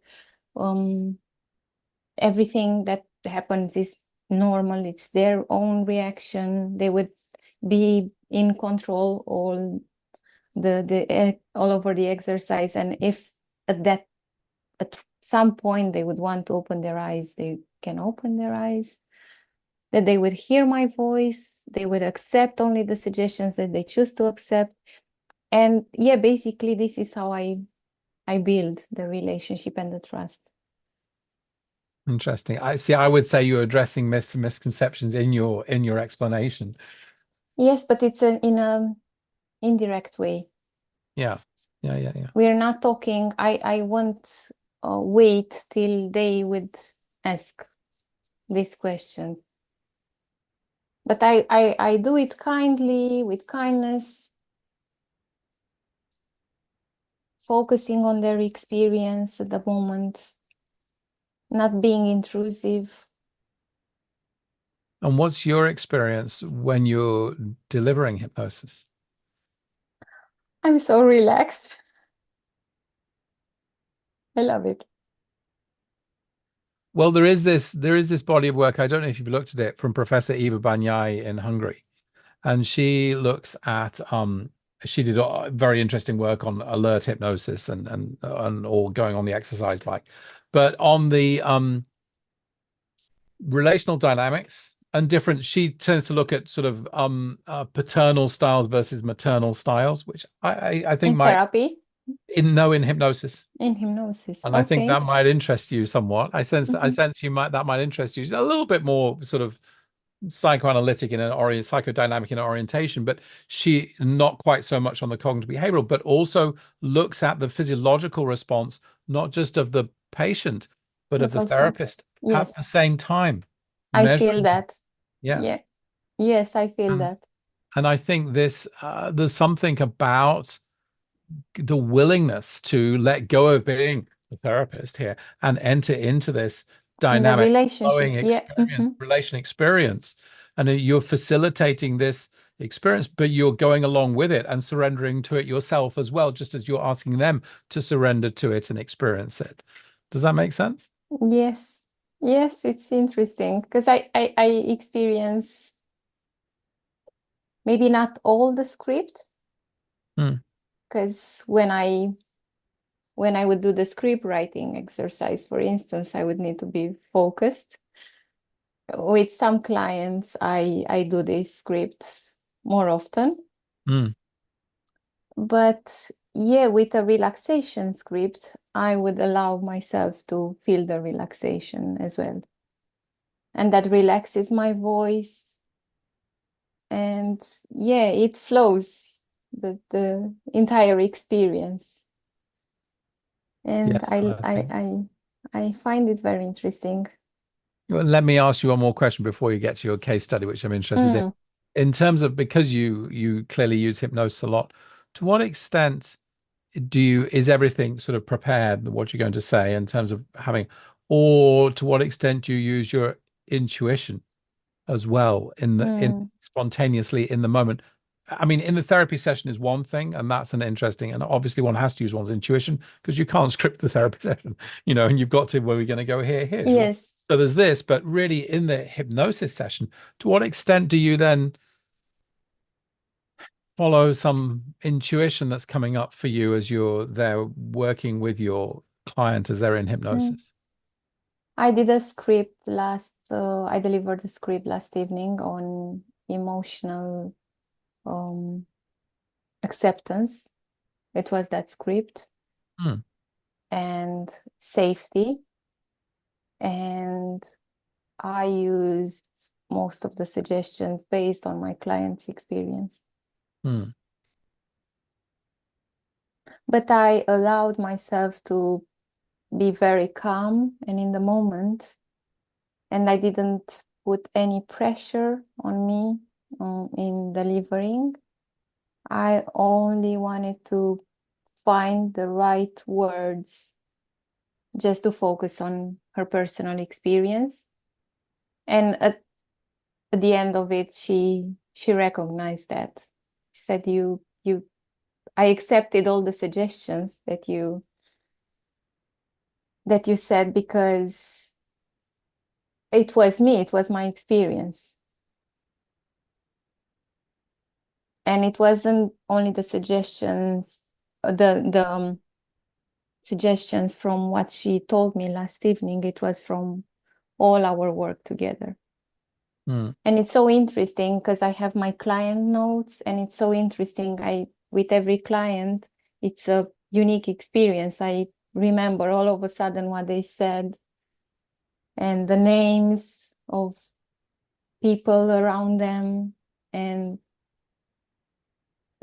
Everything that happens is normal, it's their own reaction. They would be in control all over the exercise. And if at some point they would want to open their eyes, they can open their eyes. That they would hear my voice, they would accept only the suggestions that they choose to accept. And yeah, basically this is how I build the relationship and the trust. Interesting. I would say you're addressing myths and misconceptions in your explanation. Yes, but it's in an indirect way. Yeah. Yeah. We are not talking, I won't wait till they would ask these questions. But I do it kindly, with kindness, focusing on their experience at the moment, not being intrusive. And what's your experience when you're delivering hypnosis? I'm so relaxed. I love it. Well, there is this body of work. I don't know if you've looked at it, from Professor Eva Banyai in Hungary, and she looks at she did very interesting work on alert hypnosis and all going on the exercise bike, but on the relational dynamics and different. She tends to look at sort of paternal styles versus maternal styles, which I think In might therapy, in hypnosis. in hypnosis. And I think Okay. that might interest you somewhat. I Mhm. sense that might interest you a little bit more, sort of psychoanalytic in an psychodynamic in an orientation, but she not quite so much on the cognitive behavioral, but also looks at the physiological response, not just of the patient, but of But the also, therapist at the yes, same time, I feel measuring. that. Yeah. Yeah. Yes, I feel And that. and I think there's something about the willingness to let go of being the therapist here and enter into this In the dynamic relationship. flowing Yeah. experience, relation experience, and you're facilitating this experience, but you're going along with it and surrendering to it yourself as well, just as you're asking them to surrender to it and experience it. Does that make sense? Yes. Yes, it's interesting because I experience maybe not all the script, Mm, because when I would do the script writing exercise, for instance, I would need to be focused. With some clients, I do these scripts more often. mm, But yeah, with a relaxation script, I would allow myself to feel the relaxation as well. And that relaxes my voice. And yeah, it flows the entire experience. And yes, I think. I find it very interesting. Well, let me ask you one more question before you get to your case study, which I'm interested in. Mm, In terms of, because you clearly use hypnosis a lot, to what extent is everything sort of prepared, what you're going to say in terms of having, or to what extent do you use your intuition as well in mm, spontaneously in the moment? I mean, in the therapy session is one thing, and that's an interesting, and obviously one has to use one's intuition because you can't script the therapy session, and you've got to, where we're going to go here, here's what. yes. So there's this, but really in the hypnosis session, to what extent do you then follow some intuition that's coming up for you as you're there working with your client as they're in Mm. hypnosis? I did a script I delivered a script last evening on emotional um, acceptance. It was that script, Hmm. and safety. And I used most of the suggestions based on my client's experience. Hmm. But I allowed myself to be very calm and in the moment, and I didn't put any pressure on me in delivering. I only wanted to find the right words just to focus on her personal experience. And at the end of it, she recognized that. She said, you I accepted all the suggestions that you said, because it was me, it was my experience. And it wasn't only the suggestions, the suggestions from what she told me last evening, it was from all our work together. Hmm. And it's so interesting because I have my client notes, and it's so interesting. With every client, it's a unique experience. I remember all of a sudden what they said and the names of people around them and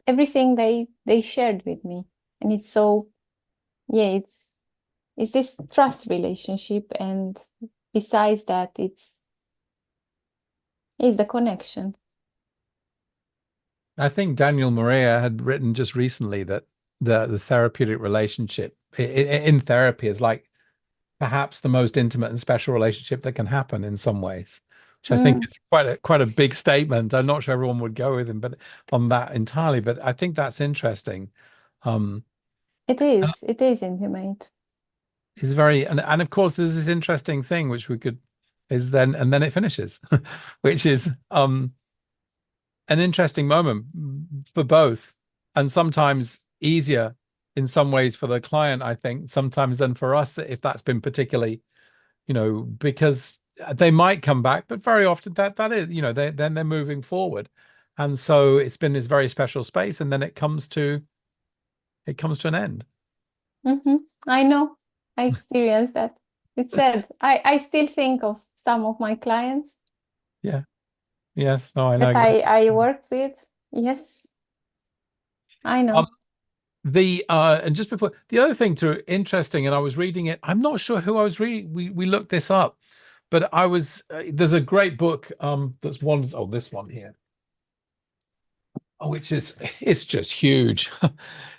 everything they shared with me. And it's so, yeah, it's this trust relationship, and besides that, it's the connection. I think Daniel Maria had written just recently that the therapeutic relationship in therapy is like perhaps the most intimate and special relationship that can happen in some ways, which I think Mm, is quite a big statement. I'm not sure everyone would go with him, but on that entirely. But I think that's interesting. Um, and it is intimate. it's very, and of course there's this interesting thing which we could is then and then it finishes, which is an interesting moment for both, and sometimes easier in some ways for the client, I think, sometimes than for us if that's been particularly, because they might come back, but very often that is, then they're moving forward. And so it's been this very special space, and then it comes to an end. Hmm. I know. I experienced that. It's sad. I still think of some of my clients Yeah. Yes. No, I know that exactly. I worked with. Yes, I Um, know. the and just before the other thing too interesting, and I was reading it. I'm not sure who I was reading. We looked this up, but I was there's a great book that's one, oh, this one here, which is it's just huge.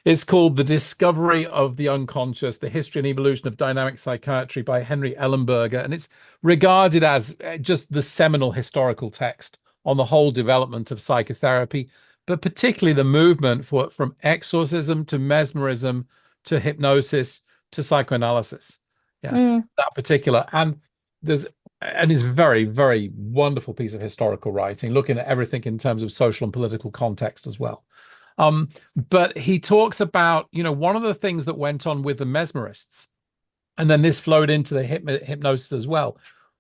It's called The Discovery of the Unconscious: The History and Evolution of Dynamic Psychiatry by Henry Ellenberger, and it's regarded as just the seminal historical text on the whole development of psychotherapy, but particularly the movement from exorcism to mesmerism to hypnosis to psychoanalysis. Yeah, that particular. And there's and it's very, very wonderful piece of historical writing, looking at everything in terms of social and political context as well. But he talks about, one of the things that went on with the mesmerists, and then this flowed into the hypnosis as well,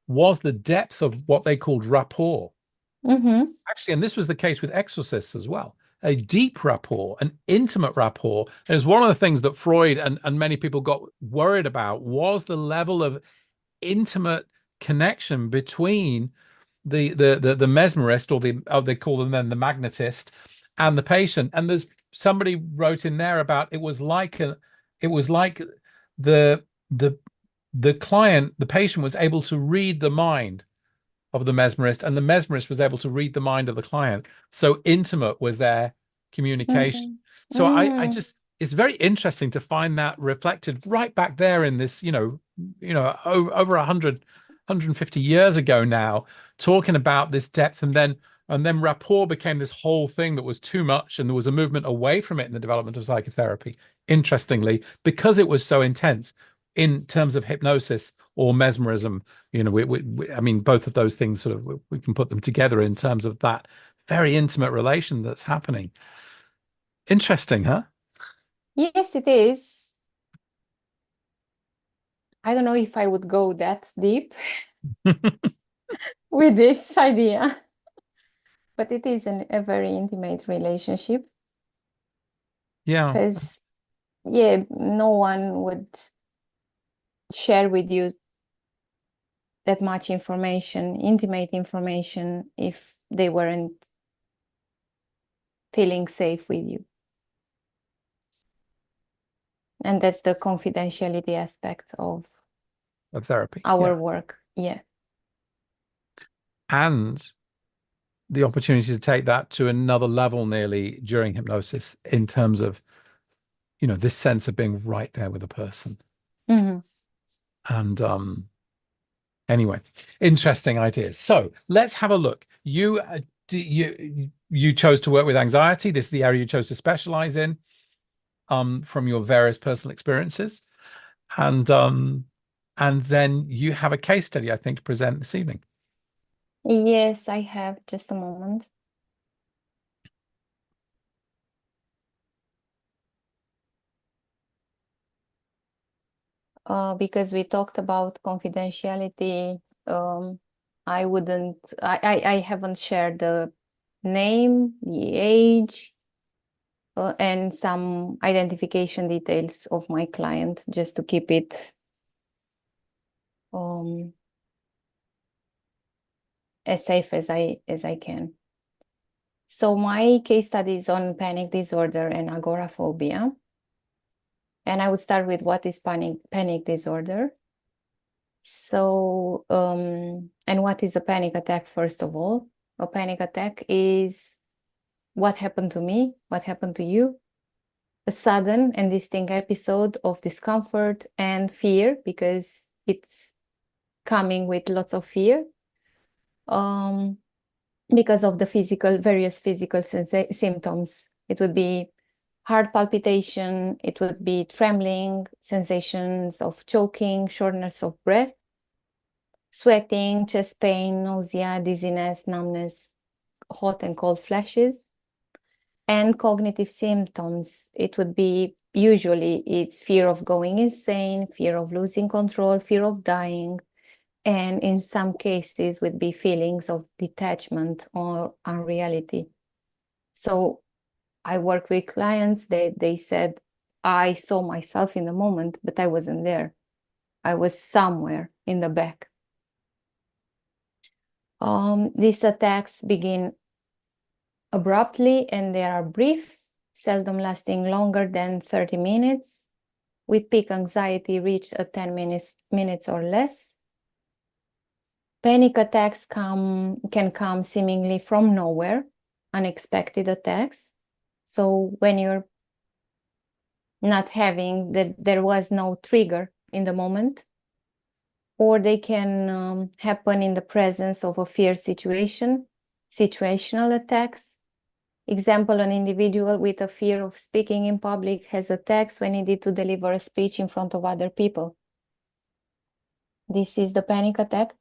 was the depth of what they called rapport. Actually, and this was the case with exorcists as well, a deep rapport, an intimate rapport. And it's one of the things that Freud and many people got worried about, was the level of intimate connection between the mesmerist, or they call them then the magnetist, and the patient. And there's somebody wrote in there about it was like the client, the patient, was able to read the mind of the mesmerist, and the mesmerist was able to read the mind of the client. So intimate was their communication. So I just, it's very interesting to find that reflected right back there in this, over 150 years ago now, talking about this depth. And then rapport became this whole thing that was too much, and there was a movement away from it in the development of psychotherapy, interestingly, because it was so intense in terms of hypnosis or mesmerism. I mean, both of those things sort of, we can put them together in terms of that very intimate relation that's happening. Interesting, huh? Yes, it is. I don't know if I would go that deep with this idea, but it is a very intimate relationship. Yeah. Because, yeah, no one would share with you that much information, intimate information, if they weren't feeling safe with you. And that's the confidentiality aspect of Therapy. our work. Yeah. And the opportunity to take that to another level nearly during hypnosis, in terms of, this sense of being right there with a person. And anyway, interesting ideas. So let's have a look. You chose to work with anxiety. This is the area you chose to specialize in, from your various personal experiences. And then you have a case study, I think, to present this evening. Yes, I have. Just a moment. Because we talked about confidentiality, I haven't shared the name, the age, and some identification details of my client, just to keep it as safe as I can. So my case study is on panic disorder and agoraphobia. And I would start with what is panic disorder. So, and what is a panic attack, first of all? A panic attack is what happened to me, what happened to you, a sudden and distinct episode of discomfort and fear, because it's coming with lots of fear, because of the various physical symptoms. It would be heart palpitation, it would be trembling, sensations of choking, shortness of breath, sweating, chest pain, nausea, dizziness, numbness, hot and cold flashes. And cognitive symptoms, it would be, usually it's fear of going insane, fear of losing control, fear of dying, and in some cases would be feelings of detachment or unreality. So I work with clients, they said, I saw myself in the moment, but I wasn't there. I was somewhere in the back. These attacks begin abruptly, and they are brief, seldom lasting longer than 30 minutes, with peak anxiety reached at 10 minutes or less. Panic attacks can come seemingly from nowhere, unexpected attacks. So when you're not having that, there was no trigger in the moment, or they can happen in the presence of a fear situation, situational attacks. Example, an individual with a fear of speaking in public has attacks when needed to deliver a speech in front of other people. This is the panic attack.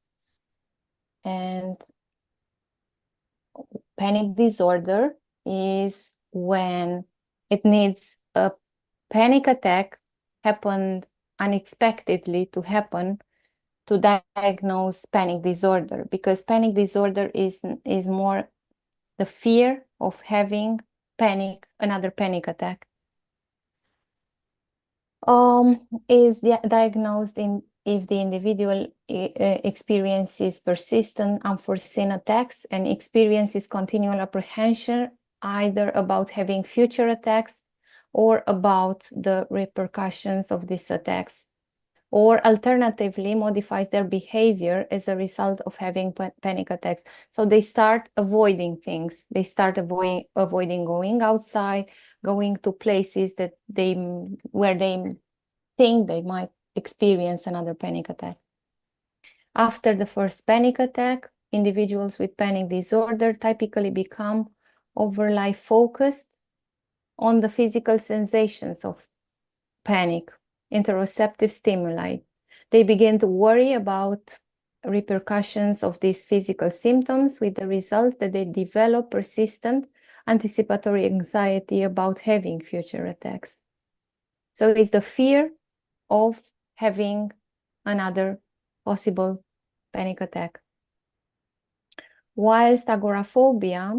And panic disorder is when it needs a panic attack happened unexpectedly to happen to diagnose panic disorder, because panic disorder is more the fear of having another panic attack. Is diagnosed if the individual experiences persistent unforeseen attacks and experiences continual apprehension either about having future attacks or about the repercussions of these attacks, or alternatively modifies their behavior as a result of having panic attacks. So they start avoiding things. They start avoiding going outside, going to places where they think they might experience another panic attack. After the first panic attack, individuals with panic disorder typically become overly focused on the physical sensations of panic, interoceptive stimuli. They begin to worry about repercussions of these physical symptoms, with the result that they develop persistent anticipatory anxiety about having future attacks. So it's the fear of having another possible panic attack. Whilst agoraphobia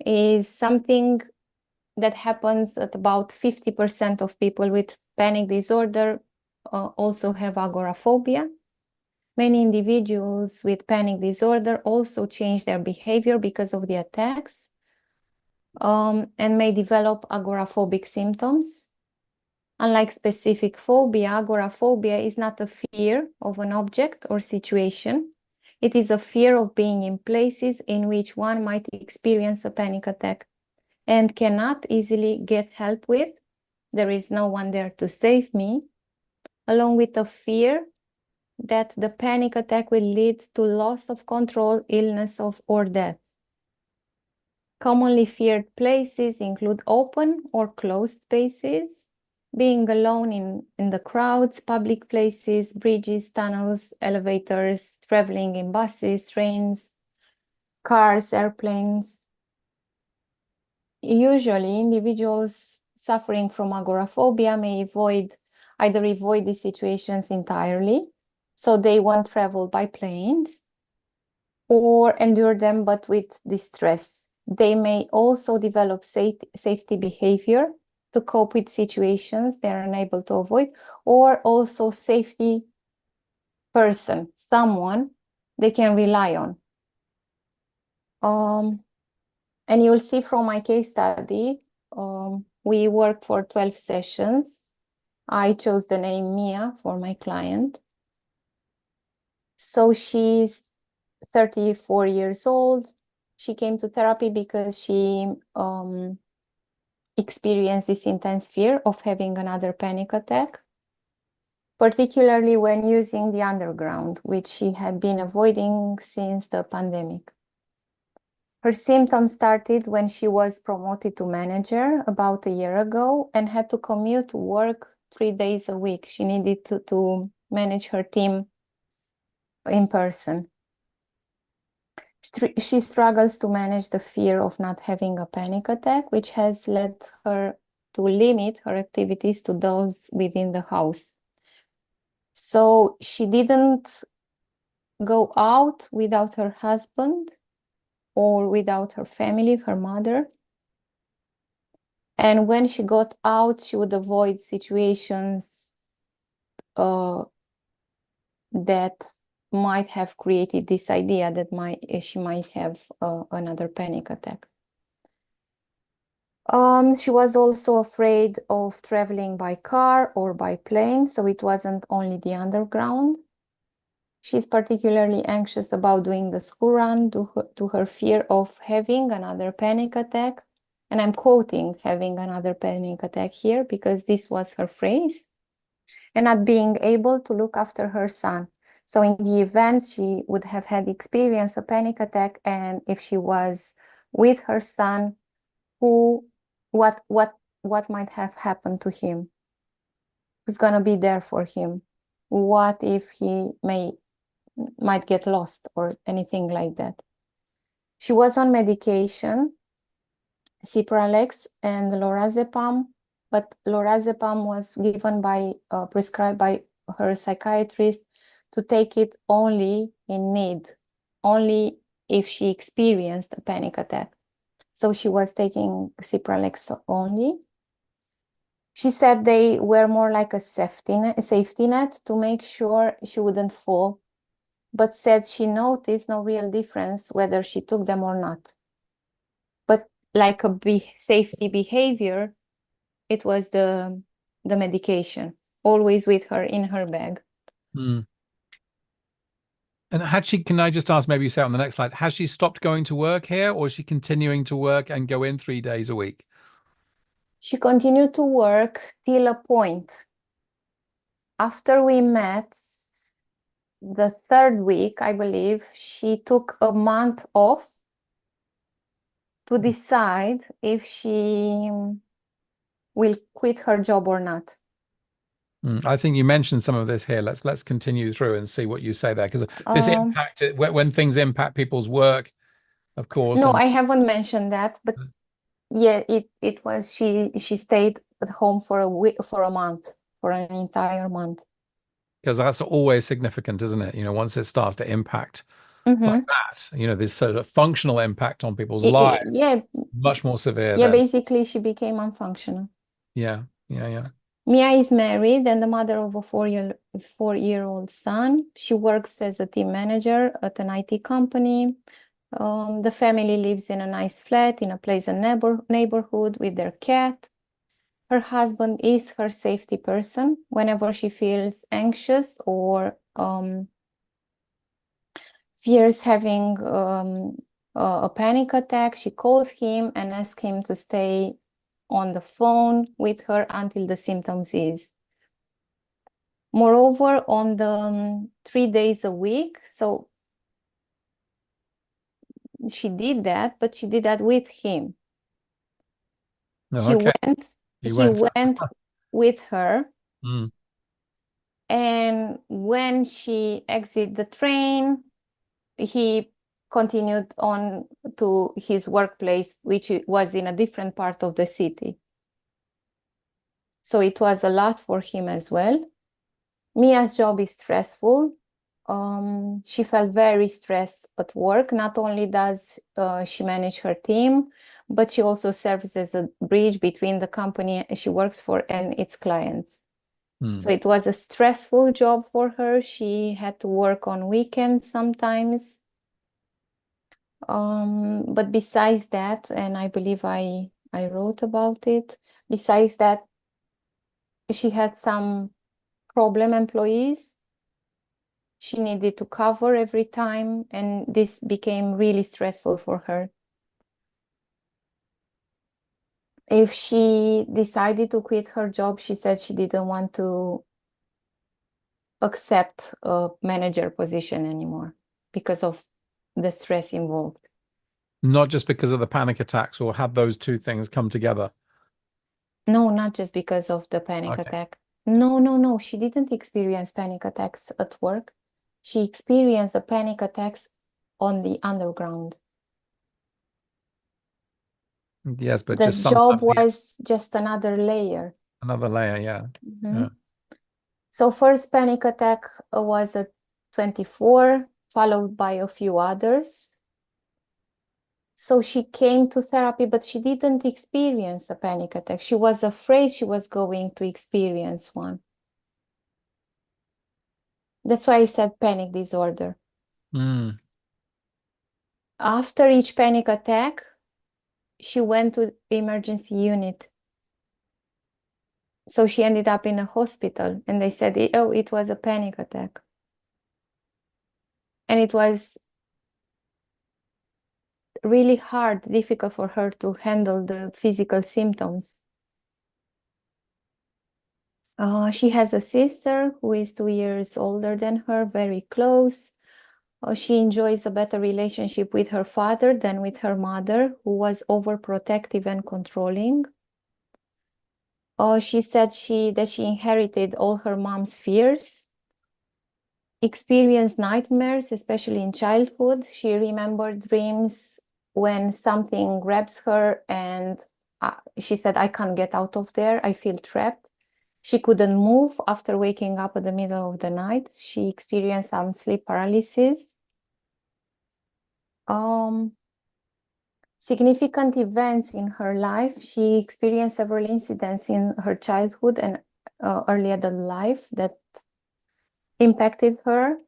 is something that happens at about 50% of people with panic disorder also have agoraphobia. Many individuals with panic disorder also change their behavior because of the attacks and may develop agoraphobic symptoms. Unlike specific phobia, agoraphobia is not a fear of an object or situation. It is a fear of being in places in which one might experience a panic attack and cannot easily get help with. There is no one there to save me, along with a fear that the panic attack will lead to loss of control, illness, or death. Commonly feared places include open or closed spaces, being alone in the crowds, public places, bridges, tunnels, elevators, traveling in buses, trains, cars, airplanes. Usually, individuals suffering from agoraphobia may either avoid these situations entirely, so they won't travel by planes, or endure them but with distress. They may also develop safety behavior to cope with situations they're unable to avoid, or also safety person, someone they can rely on. And you'll see from my case study, we worked for 12 sessions. I chose the name Mia for my client. So she's 34 years old. She came to therapy because she experienced this intense fear of having another panic attack, particularly when using the underground, which she had been avoiding since the pandemic. Her symptoms started when she was promoted to manager about a year ago and had to commute to work 3 days a week. She needed to manage her team in person. She struggles to manage the fear of not having a panic attack, which has led her to limit her activities to those within the house. So she didn't go out without her husband or without her family, her mother. And when she got out, she would avoid situations that might have created this idea that she might have another panic attack. She was also afraid of traveling by car or by plane, so it wasn't only the underground. She's particularly anxious about doing the school run due to her fear of having another panic attack. And I'm quoting having another panic attack here because this was her phrase. And not being able to look after her son. So in the event she would have had experienced a panic attack, and if she was with her son, what might have happened to him? Who's gonna be there for him? What if he might get lost or anything like that? She was on medication, Cipralex and lorazepam, but lorazepam was given prescribed by her psychiatrist to take it only in need, only if she experienced a panic attack. So she was taking Cipralex only. She said they were more like a safety net to make sure she wouldn't fall, but said she noticed no real difference whether she took them or not. But like a safety behavior, it was the medication, always with her in her bag. Mm. And can I just ask, maybe you say on the next slide, has she stopped going to work here, or is she continuing to work and go in 3 days a week? She continued to work till a point. After we met, the third week, I believe, she took a month off to decide if she will quit her job or not. I think you mentioned some of this here. Let's continue through and see what you say there, because this impacted when things impact people's work, of course. No, And I haven't mentioned that, but yeah, it was she stayed at home for a month, for an entire month. because that's always significant, isn't it? Once it starts to impact like that, this sort of functional impact on people's lives, Yeah, much more severe yeah. than. Basically, she became unfunctional. Yeah. Mia is married and the mother of a four-year-old son. She works as a team manager at an IT company. The family lives in a nice flat in a pleasant neighborhood with their cat. Her husband is her safety person. Whenever she feels anxious or fears having a panic attack, she calls him and asks him to stay on the phone with her until the symptoms ease. Moreover, on the 3 days a week, so she did that, but she did that with him. Oh, okay. He went with her. Mm. And when she exited the train, he continued on to his workplace, which was in a different part of the city. So it was a lot for him as well. Mia's job is stressful. She felt very stressed at work. Not only does she manage her team, but she also serves as a bridge between the company she works for and its clients. So it was a stressful job for her. She had to work on weekends sometimes. But besides that, and I believe I wrote about it, besides that, she had some problem employees she needed to cover every time, and this became really stressful for her. If she decided to quit her job, she said she didn't want to accept a manager position anymore because of the stress involved. Not just because of the panic attacks, or have those two things come together? No, not just because of the panic attack. No. She didn't experience panic attacks at work. She experienced the panic attacks on the underground. Yes, but The just job sometimes was just another layer. another layer. Yeah. Yeah. So first panic attack was at 24, followed by a few others. So she came to therapy, but she didn't experience a panic attack. She was afraid she was going to experience one. That's why I said panic disorder. After each panic attack, she went to the emergency unit. So she ended up in a hospital, and they said, oh, it was a panic attack. And it was really difficult for her to handle the physical symptoms. She has a sister who is 2 years older than her, very close. She enjoys a better relationship with her father than with her mother, who was overprotective and controlling. She said that she inherited all her mom's fears, experienced nightmares, especially in childhood. She remembered dreams when something grabs her, and she said, I can't get out of there. I feel trapped. She couldn't move after waking up in the middle of the night. She experienced some sleep paralysis. Significant events in her life. She experienced several incidents in her childhood and early adult life that impacted her.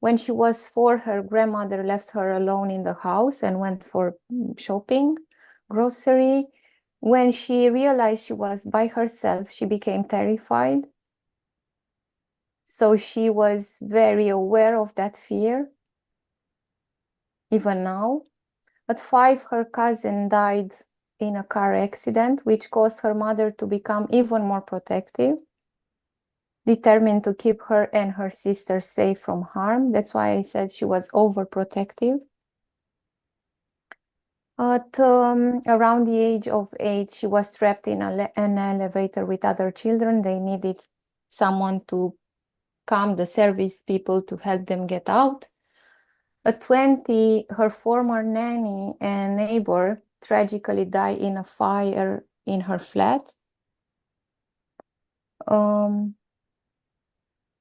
When she was 4, her grandmother left her alone in the house and went for shopping, grocery. When she realized she was by herself, she became terrified. So she was very aware of that fear, even now. At 5, her cousin died in a car accident, which caused her mother to become even more protective, determined to keep her and her sister safe from harm. That's why I said she was overprotective. At around the age of 8, she was trapped in an elevator with other children. They needed someone to come, the service people, to help them get out. At 20, her former nanny and neighbor tragically died in a fire in her flat. And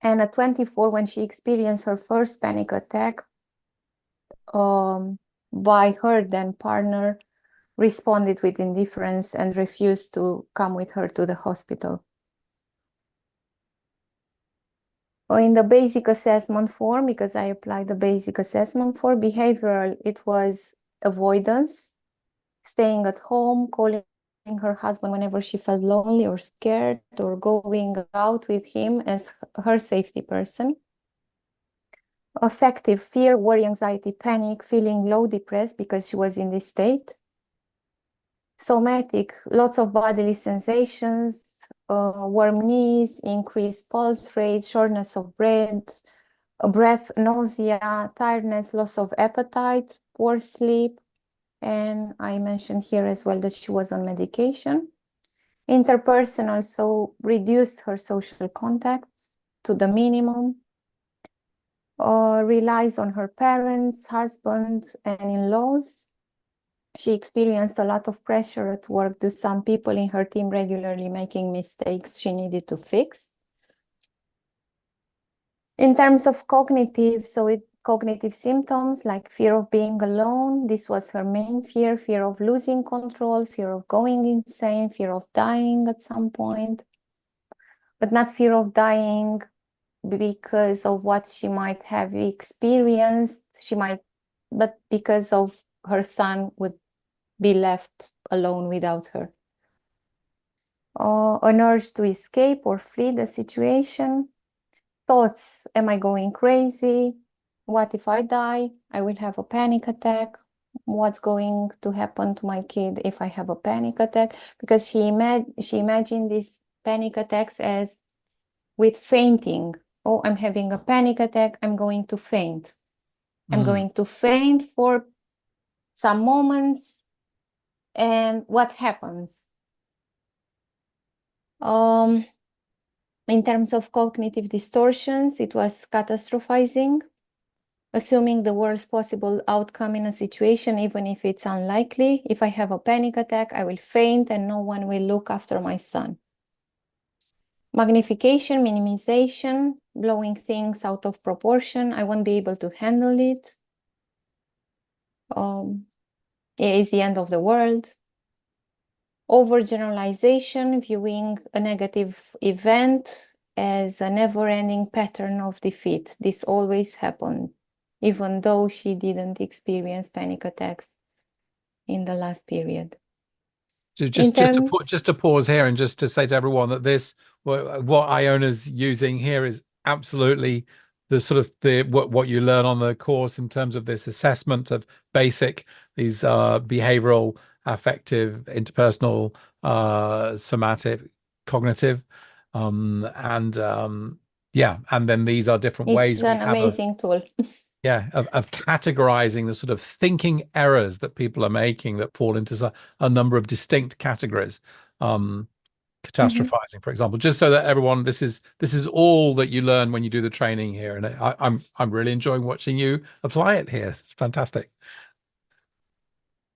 at 24, when she experienced her first panic attack, by her then partner responded with indifference and refused to come with her to the hospital. In the basic assessment form, because I applied the basic assessment for behavioral, it was avoidance, staying at home, calling her husband whenever she felt lonely or scared, or going out with him as her safety person. Affective, fear, worry, anxiety, panic, feeling low, depressed because she was in this state. Somatic, lots of bodily sensations, warm knees, increased pulse rate, shortness of breath, nausea, tiredness, loss of appetite, poor sleep. And I mentioned here as well that she was on medication. Interpersonal, so reduced her social contacts to the minimum. Relies on her parents, husband, and in-laws. She experienced a lot of pressure at work due to some people in her team regularly making mistakes she needed to fix. In terms of cognitive, cognitive symptoms like fear of being alone. This was her main fear, fear of losing control, fear of going insane, fear of dying at some point, but not fear of dying because of what she might have experienced. But because of her son would be left alone without her. An urge to escape or flee the situation. Thoughts, am I going crazy? What if I die? I will have a panic attack. What's going to happen to my kid if I have a panic attack? Because she imagined these panic attacks as with fainting. Oh, I'm having a panic attack. I'm going to faint. I'm going to faint for some moments. And what happens? In terms of cognitive distortions, it was catastrophizing, assuming the worst possible outcome in a situation, even if it's unlikely. If I have a panic attack, I will faint and no one will look after my son. Magnification, minimization, blowing things out of proportion. I won't be able to handle it. It is the end of the world. Overgeneralization, viewing a negative event as a never-ending pattern of defeat. This always happened, even though she didn't experience panic attacks in the last period. Just to pause here and just to say to everyone that what Iona's using here is absolutely the sort of what you learn on the course in terms of this assessment of these behavioral, affective, interpersonal, somatic, cognitive. And yeah, and then these are different It's ways we an have of, amazing tool. yeah, of categorizing the sort of thinking errors that people are making that fall into a number of distinct categories. Mhm. Catastrophizing, for example, just so that everyone, this is all that you learn when you do the training here, and I'm really enjoying watching you apply it here. It's fantastic.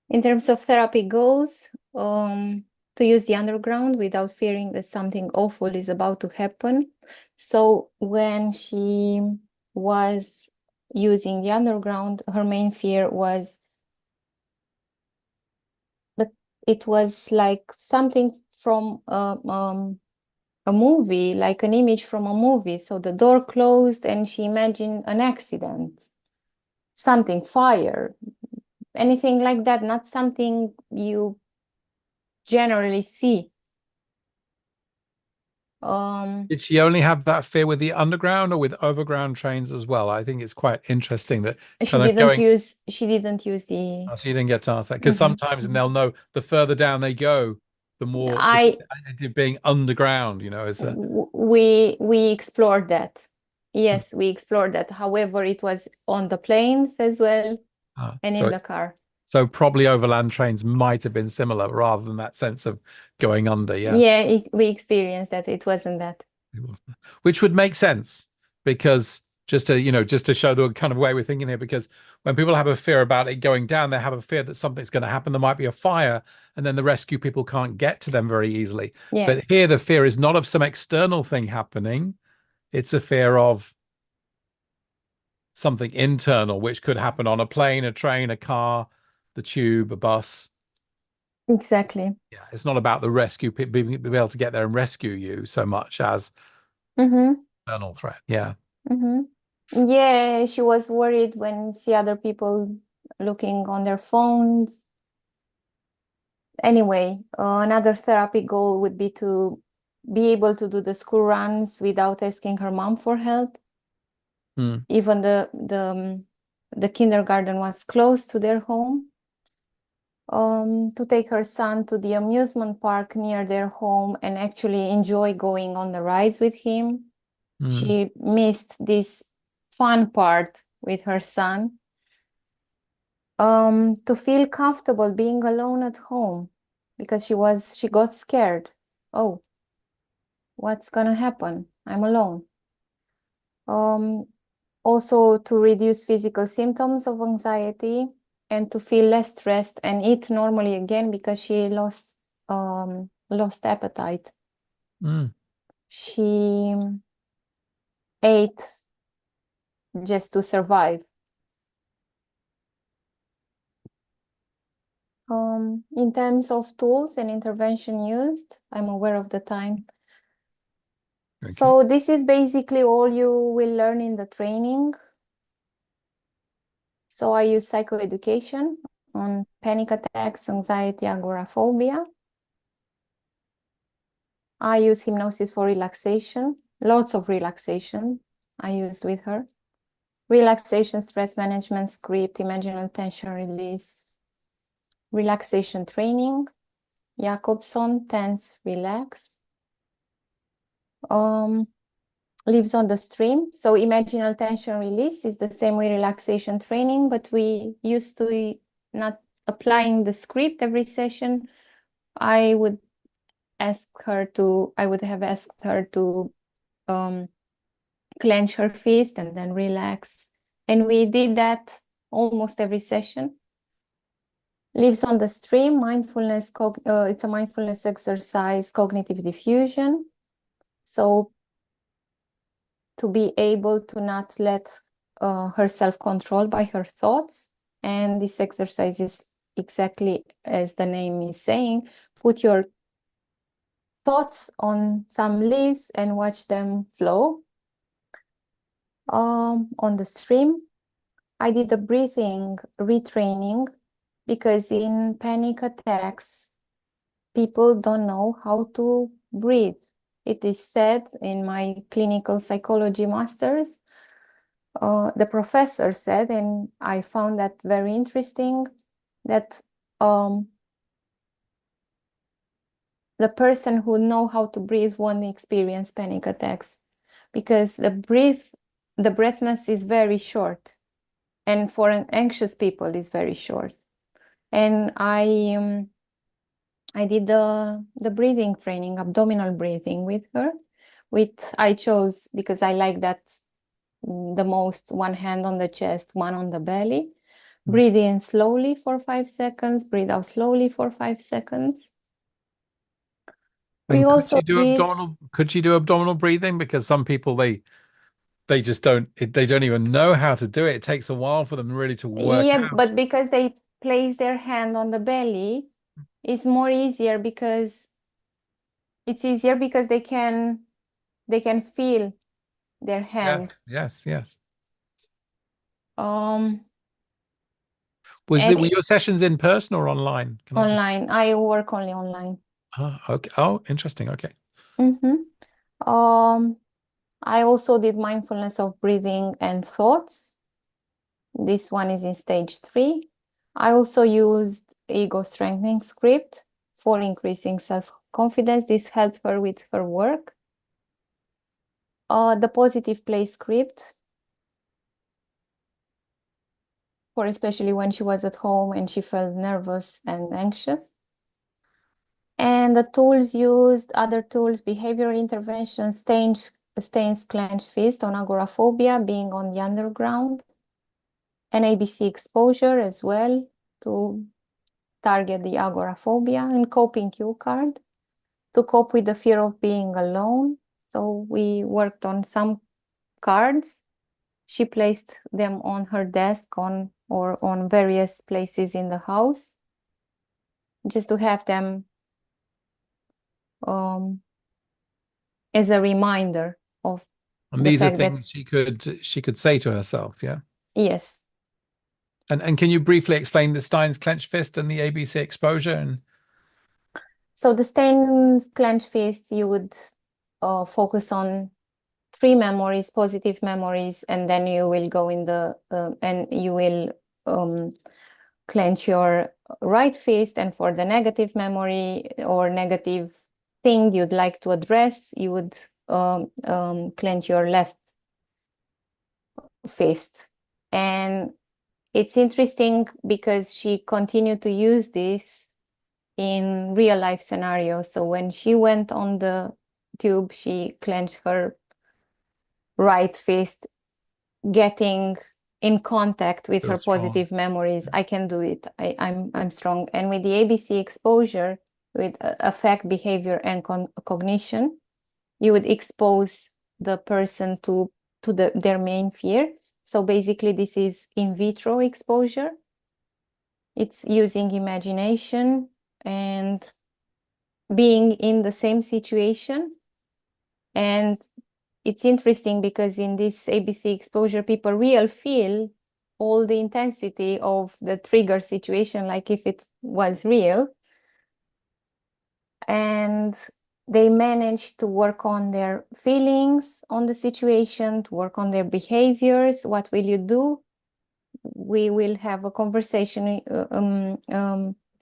In terms of therapy goals, to use the underground without fearing that something awful is about to happen. So when she was using the underground, her main fear was that it was like something from a movie, like an image from a movie. So the door closed and she imagined an accident, something, fire, anything like that, not something you generally see. Did she only have that fear with the underground or with overground trains as well? I think it's quite interesting that She kind of didn't going. use she didn't use the Oh, so you didn't get to ask that because Mhm, sometimes, and mhm. they'll know the further down they go, the more the I idea of being underground, is a we explored that. Yes, we explored that. However, it was on the planes as well and so in the it's car. so probably overland trains might have been similar rather than that sense of going under. Yeah. Yeah, we experienced that. It wasn't that. Which would make sense because just to show the kind of way we're thinking here, because when people have a fear about it going down, they have a fear that something's going to happen. There might be a fire, and then the rescue people can't get to them very easily. Yeah, But here, the fear is not of some external thing happening. It's a fear of something internal, which could happen on a plane, a train, a car, the tube, a bus. exactly. Yeah, it's not about the rescue, being able to get there and rescue you so much as Mm-hmm, external threat. Yeah. mm-hmm. Yeah, she was worried when see other people looking on their phones. Anyway, another therapy goal would be to be able to do the school runs without asking her mom for help. Mm, Even the kindergarten was close to their home. To take her son to the amusement park near their home and actually enjoy going on the rides with him. mm, She missed this fun part with her son. To feel comfortable being alone at home because she got scared. Oh, what's gonna happen? I'm alone. Um, Also to reduce physical symptoms of anxiety and to feel less stressed and eat normally again because she lost appetite. mm. She ate just to survive. In terms of tools and intervention used, I'm aware of the time. Okay. So this is basically all you will learn in the training. So I use psychoeducation on panic attacks, anxiety, agoraphobia. I use hypnosis for relaxation, lots of relaxation I used with her. Relaxation, stress management, script, imaginal tension release, relaxation training, Jacobson, tense, relax. Lives on the stream. So imaginal tension release is the same way relaxation training, but we used to not applying the script every session. I would I would have asked her to clench her fist and then relax. And we did that almost every session. Lives on the stream, mindfulness, it's a mindfulness exercise, cognitive diffusion. So to be able to not let herself controlled by her thoughts. And this exercise is exactly as the name is saying, put your thoughts on some leaves and watch them flow on the stream. I did a breathing retraining because in panic attacks, people don't know how to breathe. It is said in my clinical psychology masters, the professor said, and I found that very interesting, that the person who know how to breathe won't experience panic attacks, because the breathness is very short, and for an anxious people is very short. And I did the breathing training, abdominal breathing with her. I chose, because I like that the most, one hand on the chest, one on the belly. Breathe in slowly for 5 seconds, breathe out slowly for 5 seconds. We And also did, could you do abdominal breathing? Because some people they just they don't even know how to do it. It takes a while for them really to work yeah, out. but because they place their hand on the belly, it's more easier, because they can feel their Yeah. hand. Yes, yes. Um, Were and your sessions in person or online? Can I just online, I work only online. okay. Oh, interesting. Okay. Mhm. Um, I also did mindfulness of breathing and thoughts. This one is in stage 3. I also used ego strengthening script for increasing self-confidence. This helped her with her work. The positive play script, for especially when she was at home and she felt nervous and anxious. And the tools used, other tools, behavioral intervention, Stain's clenched fist on agoraphobia, being on the underground, and ABC exposure as well to target the agoraphobia, and coping cue card to cope with the fear of being alone. So we worked on some cards. She placed them on her desk or on various places in the house, just to have them um, as a reminder of And the these are fact that, things she could say to herself, yeah. yes. And can you briefly explain the Stein's clenched fist and the ABC exposure? And So the Stain's clenched fist, you would focus on 3 memories, positive memories, and then you will go in and you will clench your right fist. And for the negative memory or negative thing you'd like to address, you would clench your left fist. And it's interesting because she continued to use this in real life scenarios. So when she went on the tube, she clenched her right fist, getting in contact with so her strong. positive memories. I can do it. I'm strong. And with the ABC exposure, with affect behavior and cognition, you would expose the person to their main fear. So basically, this is in vitro exposure. It's using imagination and being in the same situation. And it's interesting because in this ABC exposure, people real feel all the intensity of the trigger situation, like if it was real. And they manage to work on their feelings on the situation, to work on their behaviors. What will you do? We will have a conversation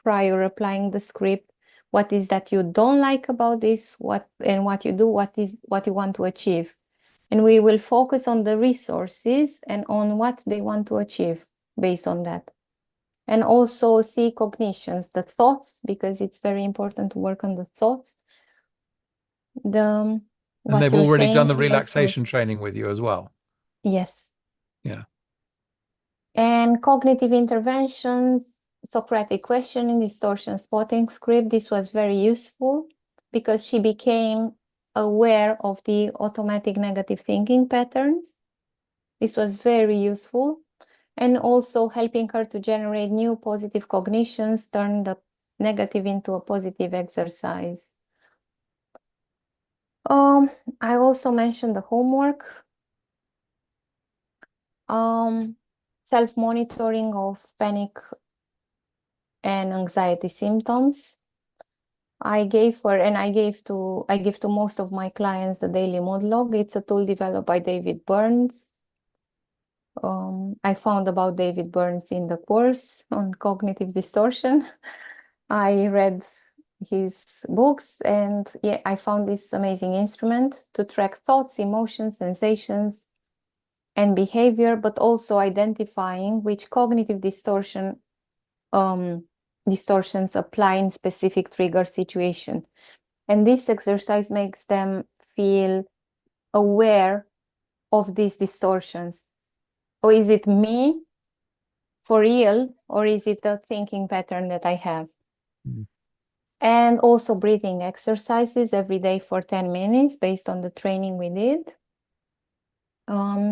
prior applying the script. What is that you don't like about this? What you do? What you want to achieve? And we will focus on the resources and on what they want to achieve based on that. And also see cognitions, the thoughts, because it's very important to work on the thoughts. The And what they've you're already done saying the in the script. relaxation training with you as well. Yes. Yeah. And cognitive interventions, Socratic questioning, distortion spotting script. This was very useful because she became aware of the automatic negative thinking patterns. This was very useful. And also helping her to generate new positive cognitions, turn the negative into a positive exercise. I also mentioned the homework. Self-monitoring of panic and anxiety symptoms. I gave to most of my clients the daily mood log. It's a tool developed by David Burns. I found about David Burns in the course on cognitive distortion. I read his books, and yeah, I found this amazing instrument to track thoughts, emotions, sensations, and behavior, but also identifying which cognitive distortions apply in specific trigger situation. And this exercise makes them feel aware of these distortions. Or is it me for real, or is it a thinking pattern that I have? Mm. And also breathing exercises every day for 10 minutes based on the training we did.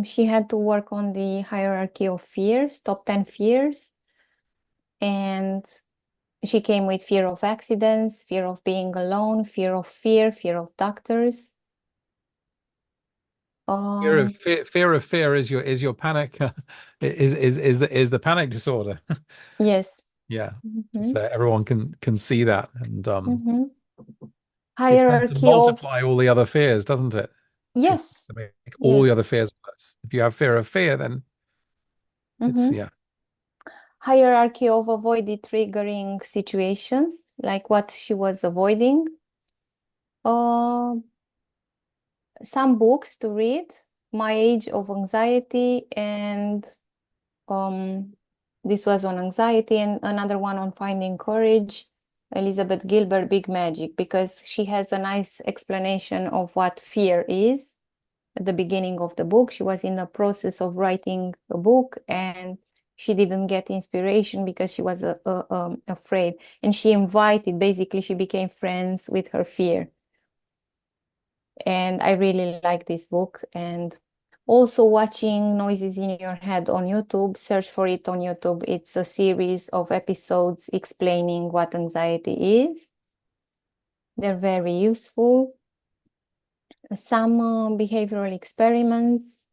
She had to work on the hierarchy of fears, top 10 fears. And she came with fear of accidents, fear of being alone, fear of doctors. Fear of fear is your panic is the panic disorder. Yes. Yeah. Mm-hmm. So everyone can see that, and Mm-hmm. it tends to Hierarchy of, multiply all the other fears, doesn't it? It tends yes, to make all the yes. other fears worse. If you have fear of fear, then it's Mm-hmm. yeah. Hierarchy of avoided triggering situations, like what she was avoiding. Uh, some books to read, My Age of Anxiety, and this was on anxiety, and another one on finding courage, Elizabeth Gilbert, Big Magic, because she has a nice explanation of what fear is at the beginning of the book. She was in the process of writing a book, and she didn't get inspiration because she was afraid. And she basically, she became friends with her fear. And I really like this book. And also watching Noises in Your Head on YouTube, search for it on YouTube. It's a series of episodes explaining what anxiety is. They're very useful. Some behavioral experiments,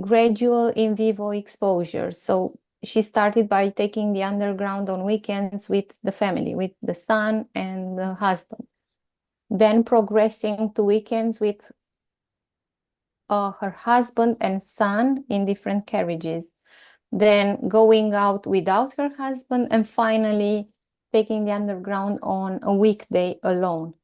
gradual in vivo exposure. So she started by taking the underground on weekends with the family, with the son and the husband. Then progressing to weekends with her husband and son in different carriages. Then going out without her husband, and finally taking the underground on a weekday alone.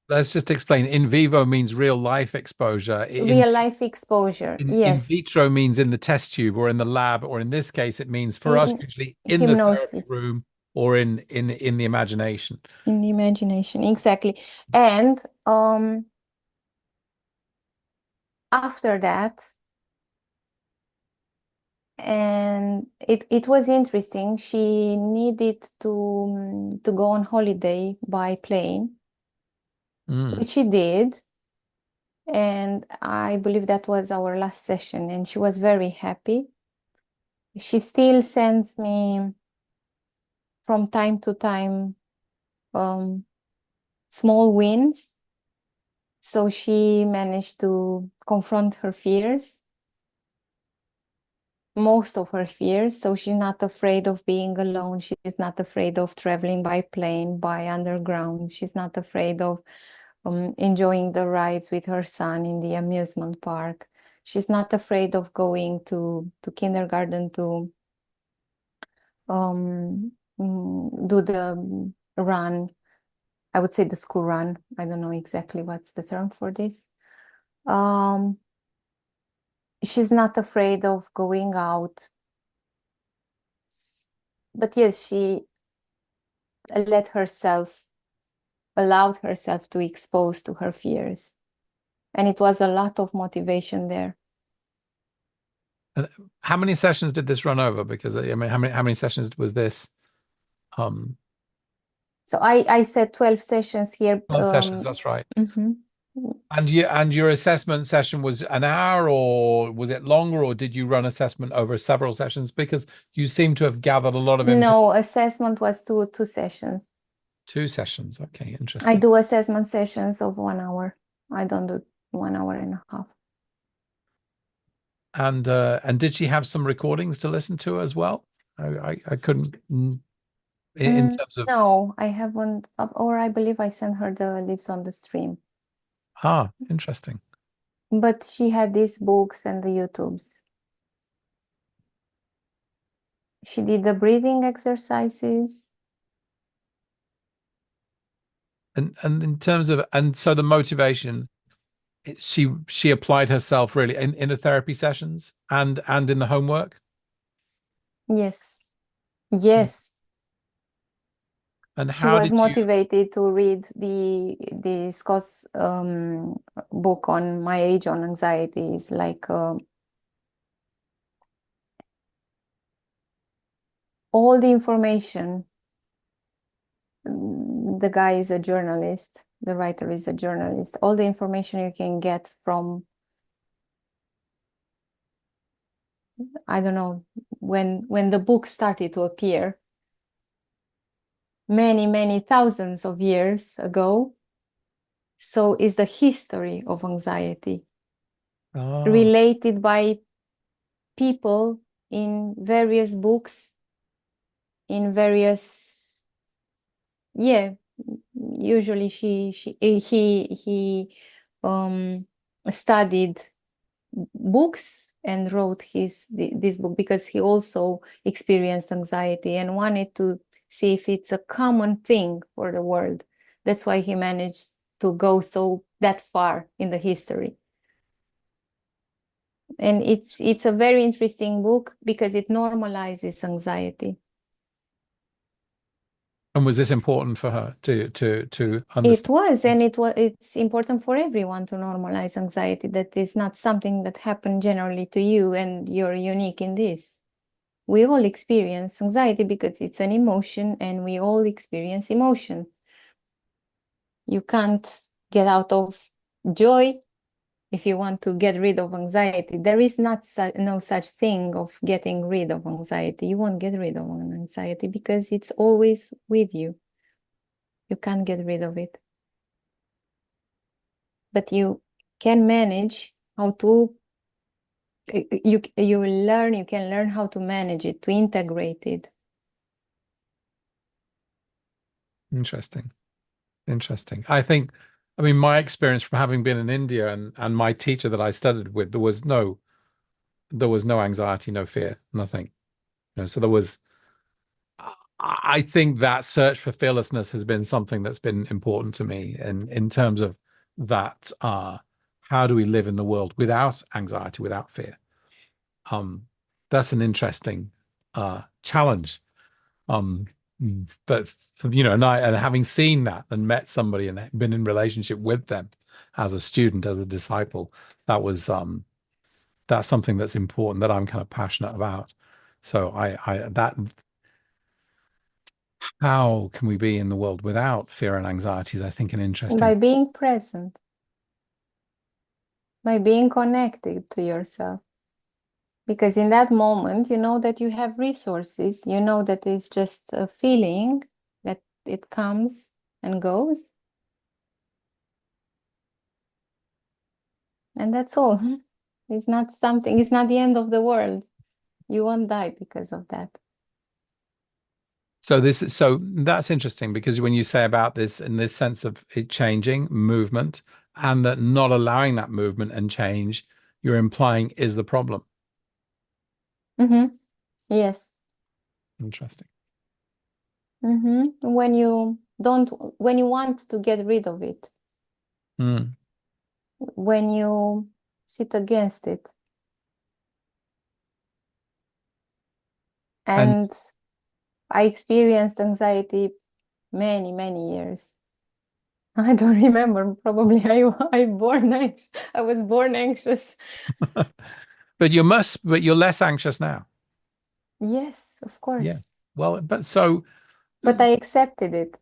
Let's just explain. In vivo means real life exposure. Real life exposure, In yes. vitro means in the test tube or in the lab, or in this case, it means for us In usually in the therapy hypnosis, room or in the imagination. in the imagination, exactly. And after that, and it was interesting. She needed to go on holiday by plane, Mm. which she did. And I believe that was our last session, and she was very happy. She still sends me from time to time small wins. So she managed to confront her fears, most of her fears. So she's not afraid of being alone. She's not afraid of traveling by plane, by underground. She's not afraid of enjoying the rides with her son in the amusement park. She's not afraid of going to kindergarten to do the run. I would say the school run. I don't know exactly what's the term for this. She's not afraid of going out. But yes, she allowed herself to expose to her fears. And it was a lot of motivation there. And how many sessions did this run over? Because I mean, how many sessions was this? So I said 12 sessions here. 12 sessions, that's right. Mhm. And your assessment session was an hour, or was it longer, or did you run assessment over several sessions? Because you seem to have gathered a lot of information. No, assessment was two sessions. 2 sessions. Okay, I interesting. do assessment sessions of 1 hour. I don't do 1 hour and a half. And did she have some recordings to listen to as well? I couldn't in terms of No, I haven't, or I believe I sent her the Lives on the Stream. interesting. But she had these books and the YouTubes. She did the breathing exercises. And in terms of, and so the motivation, she applied herself really in the therapy sessions and in the homework. Yes. Yes. And She how was did you? motivated to read the Scott's book on My Age on Anxiety. Is like all the information. The guy is a journalist. The writer is a journalist. All the information you can get from, I don't know, when the book started to appear many, many thousands of years ago. So is the history of anxiety Ah, related by people in various books, in various, yeah, usually he studied books and wrote this book because he also experienced anxiety and wanted to see if it's a common thing for the world. That's why he managed to go so that far in the history. And it's a very interesting book because it normalizes anxiety. and was this important for her to It understand? was, and it's important for everyone to normalize anxiety. That is not something that happened generally to you and you're unique in this. We all experience anxiety because it's an emotion and we all experience emotion. You can't get out of joy if you want to get rid of anxiety. There is no such thing of getting rid of anxiety. You won't get rid of anxiety because it's always with you. You can't get rid of it. But you can manage how to you can learn how to manage it, to integrate it. Interesting. Interesting. I mean, my experience from having been in India and my teacher that I studied with, there was no anxiety, no fear, nothing. So there was, I think that search for fearlessness has been something that's been important to me in terms of that, how do we live in the world without anxiety, without fear? Um, that's an interesting challenge. Um, but and having seen that and met somebody and been in relationship with them as a student, as a disciple, that's something that's important that I'm kind of passionate about. So I that how can we be in the world without fear and anxiety is, I think, an interesting. By being present, by being connected to yourself. Because in that moment, you know that you have resources, you know that it's just a feeling that it comes and goes. And that's all. It's not something, it's not the end of the world. You won't die because of that. So that's interesting because when you say about this in this sense of it changing movement and that not allowing that movement and change, you're implying is the problem. Yes. Interesting. When you don't, when you want to get rid of it, Mm. when you sit against it. And And I experienced anxiety many, many years. I don't remember. Probably I was born anxious. but you're less anxious now. Yes, of Yeah. course. Well, but so But I accepted it.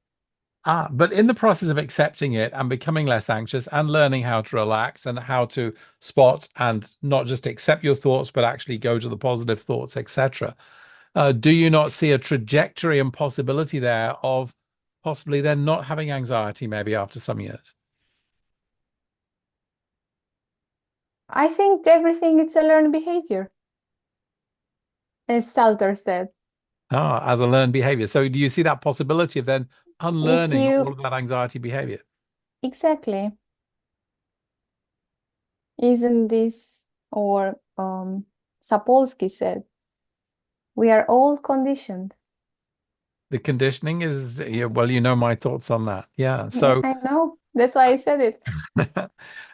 but in the process of accepting it and becoming less anxious and learning how to relax and how to spot and not just accept your thoughts, but actually go to the positive thoughts, etc. Do you not see a trajectory and possibility there of possibly then not having anxiety maybe after some years? I think everything it's a learned behavior, as Salter said. As a learned behavior. So do you see that possibility of then If unlearning all you of that anxiety behavior? exactly, isn't this or Sapolsky said, We are all conditioned. The conditioning is, yeah, well, you know my thoughts on that. Yeah. Yeah, So, I know. That's why I said it.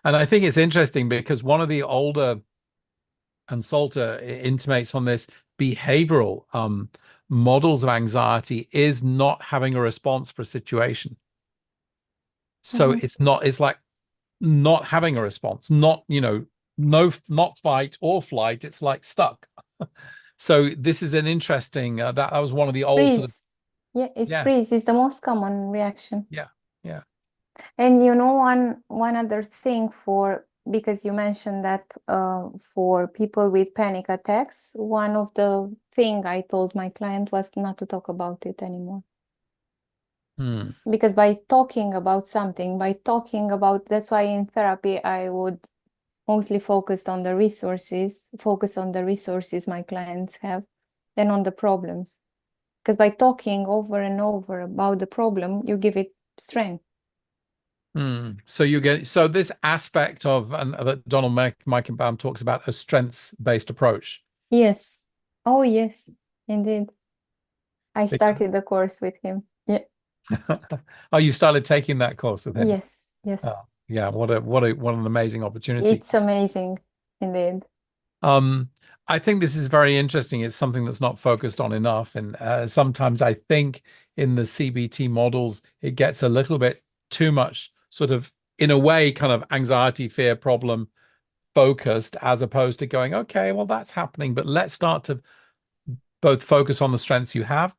and I think it's interesting because one of the older and Salter intimates on this behavioral models of anxiety is not having a response for a situation. So Mhm. it's like not having a response, not, no, not fight or flight. It's like stuck. So this is an interesting, that was one of the old sort of, Freeze. Yeah, it's yeah, freeze. It's the most common reaction. yeah, yeah. And you know, one other thing for because you mentioned that for people with panic attacks, one of the thing I told my client was not to talk about it anymore. Hmm. Because by talking about something, by talking about, that's why in therapy I would mostly focus on the resources my clients have than on the problems. Because by talking over and over about the problem, you give it strength. So you get, so this aspect of, and that Donald Meichenbaum talks about, a strengths-based approach. Yes. Oh, yes, indeed. I Because, started the course with him. Yeah. oh, you started taking that course with him. Yes. Yes. Oh, yeah. What an amazing opportunity. It's amazing, indeed. Um, I think this is very interesting. It's something that's not focused on enough. And sometimes I think in the CBT models, it gets a little bit too much sort of, in a way, kind of anxiety, fear, problem focused, as opposed to going, okay, well, that's happening, but let's start to both focus on the strengths you have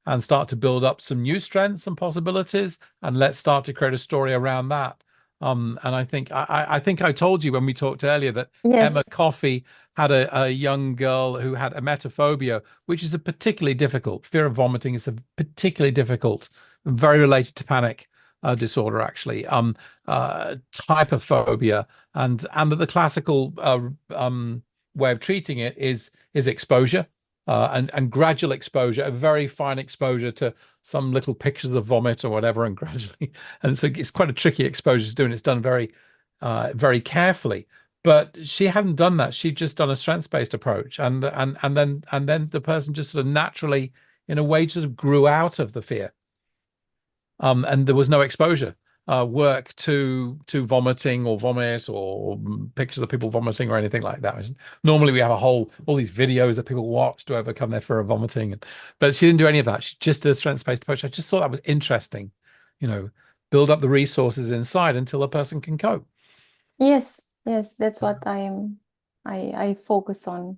and start to build up some new strengths and possibilities, and let's start to create a story around that. And I think I think I told you when we talked earlier that Emma Yes. Coffey had a young girl who had emetophobia, which is a particularly difficult, fear of vomiting is a particularly difficult, very related to panic disorder, actually, type of phobia, and that the classical way of treating it is exposure, and gradual exposure, a very fine exposure to some little pictures of vomit or whatever, and gradually, and so it's quite a tricky exposure to do, and it's done very, very carefully. But she hadn't done that. She'd just done a strengths-based approach, and then the person just sort of naturally, in a way, just sort of grew out of the fear, and there was no exposure work to vomiting or vomit or pictures of people vomiting or anything like that. Normally we have all these videos that people watch to overcome their fear of vomiting, but she didn't do any of that. She just did a strengths-based approach. I just thought that was interesting, you know, build up the resources inside until a person can cope. Yes. Yes. That's what I focus on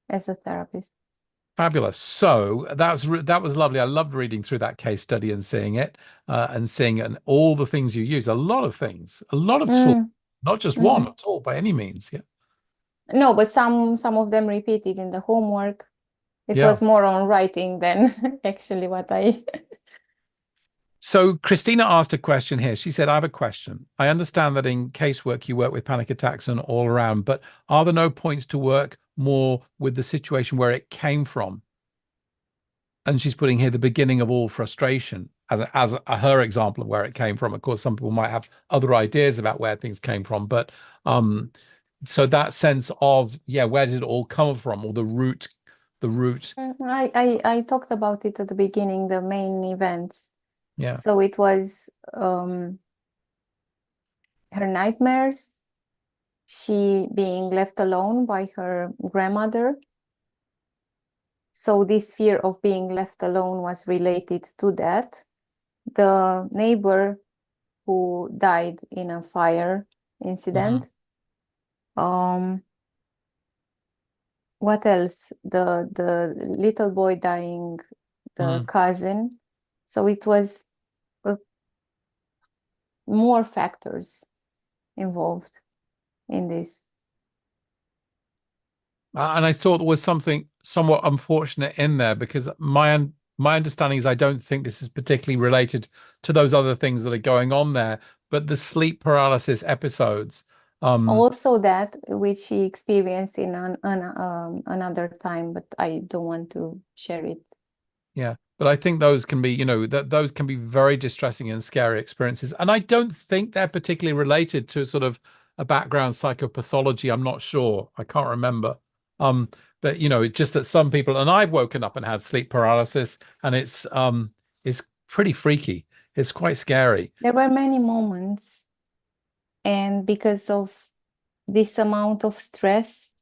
as a therapist. Fabulous. So that was lovely. I loved reading through that case study and seeing it, and seeing and all the things you use. A lot of things, a lot of tools, Mm, not just one mhm. at all by any means. Yeah, No, but some of them repeated in the homework. It yeah. was more on writing than actually what I. So Christina asked a question here. She said, "I have a question. I understand that in casework you work with panic attacks and all around, but are there no points to work more with the situation where it came from?" And she's putting here the beginning of all frustration her example of where it came from. Of course, some people might have other ideas about where things came from, but so that sense of, yeah, where did it all come from, or the root. I talked about it at the beginning, the main events. Yeah. So it was her nightmares, she being left alone by her grandmother. So this fear of being left alone was related to that. The neighbor who died in a fire Mhm. incident. What else? The little boy dying, the Mhm. cousin. So it was uh, more factors involved in this. And I thought there was something somewhat unfortunate in there, because my understanding is I don't think this is particularly related to those other things that are going on there, but the sleep paralysis episodes. Um, Also that which she experienced in another time, but I don't want to share it. yeah, but I think those can be, that those can be very distressing and scary experiences, and I don't think they're particularly related to sort of a background psychopathology. I'm not sure. I can't remember. Um, but it's just that some people, and I've woken up and had sleep paralysis, and it's pretty freaky. It's quite scary. There were many moments, and because of this amount of stress,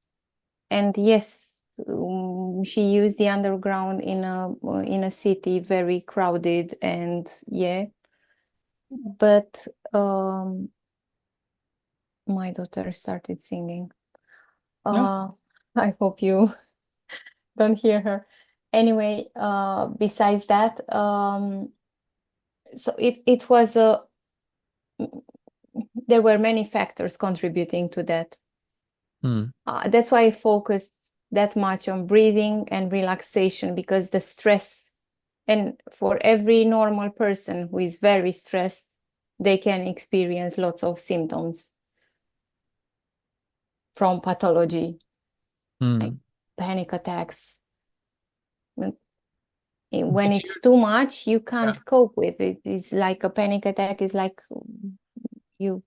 and yes, she used the underground in a city very crowded, and yeah, but my daughter started singing. No. I hope you don't hear her. Anyway, besides that, so it was there were many factors contributing to that. Hmm. That's why I focused that much on breathing and relaxation, because the stress, and for every normal person who is very stressed, they can experience lots of symptoms from pathology, like Hmm. panic attacks. When Did you? it's too much, you Yeah. can't cope with it. It's like a panic attack is like you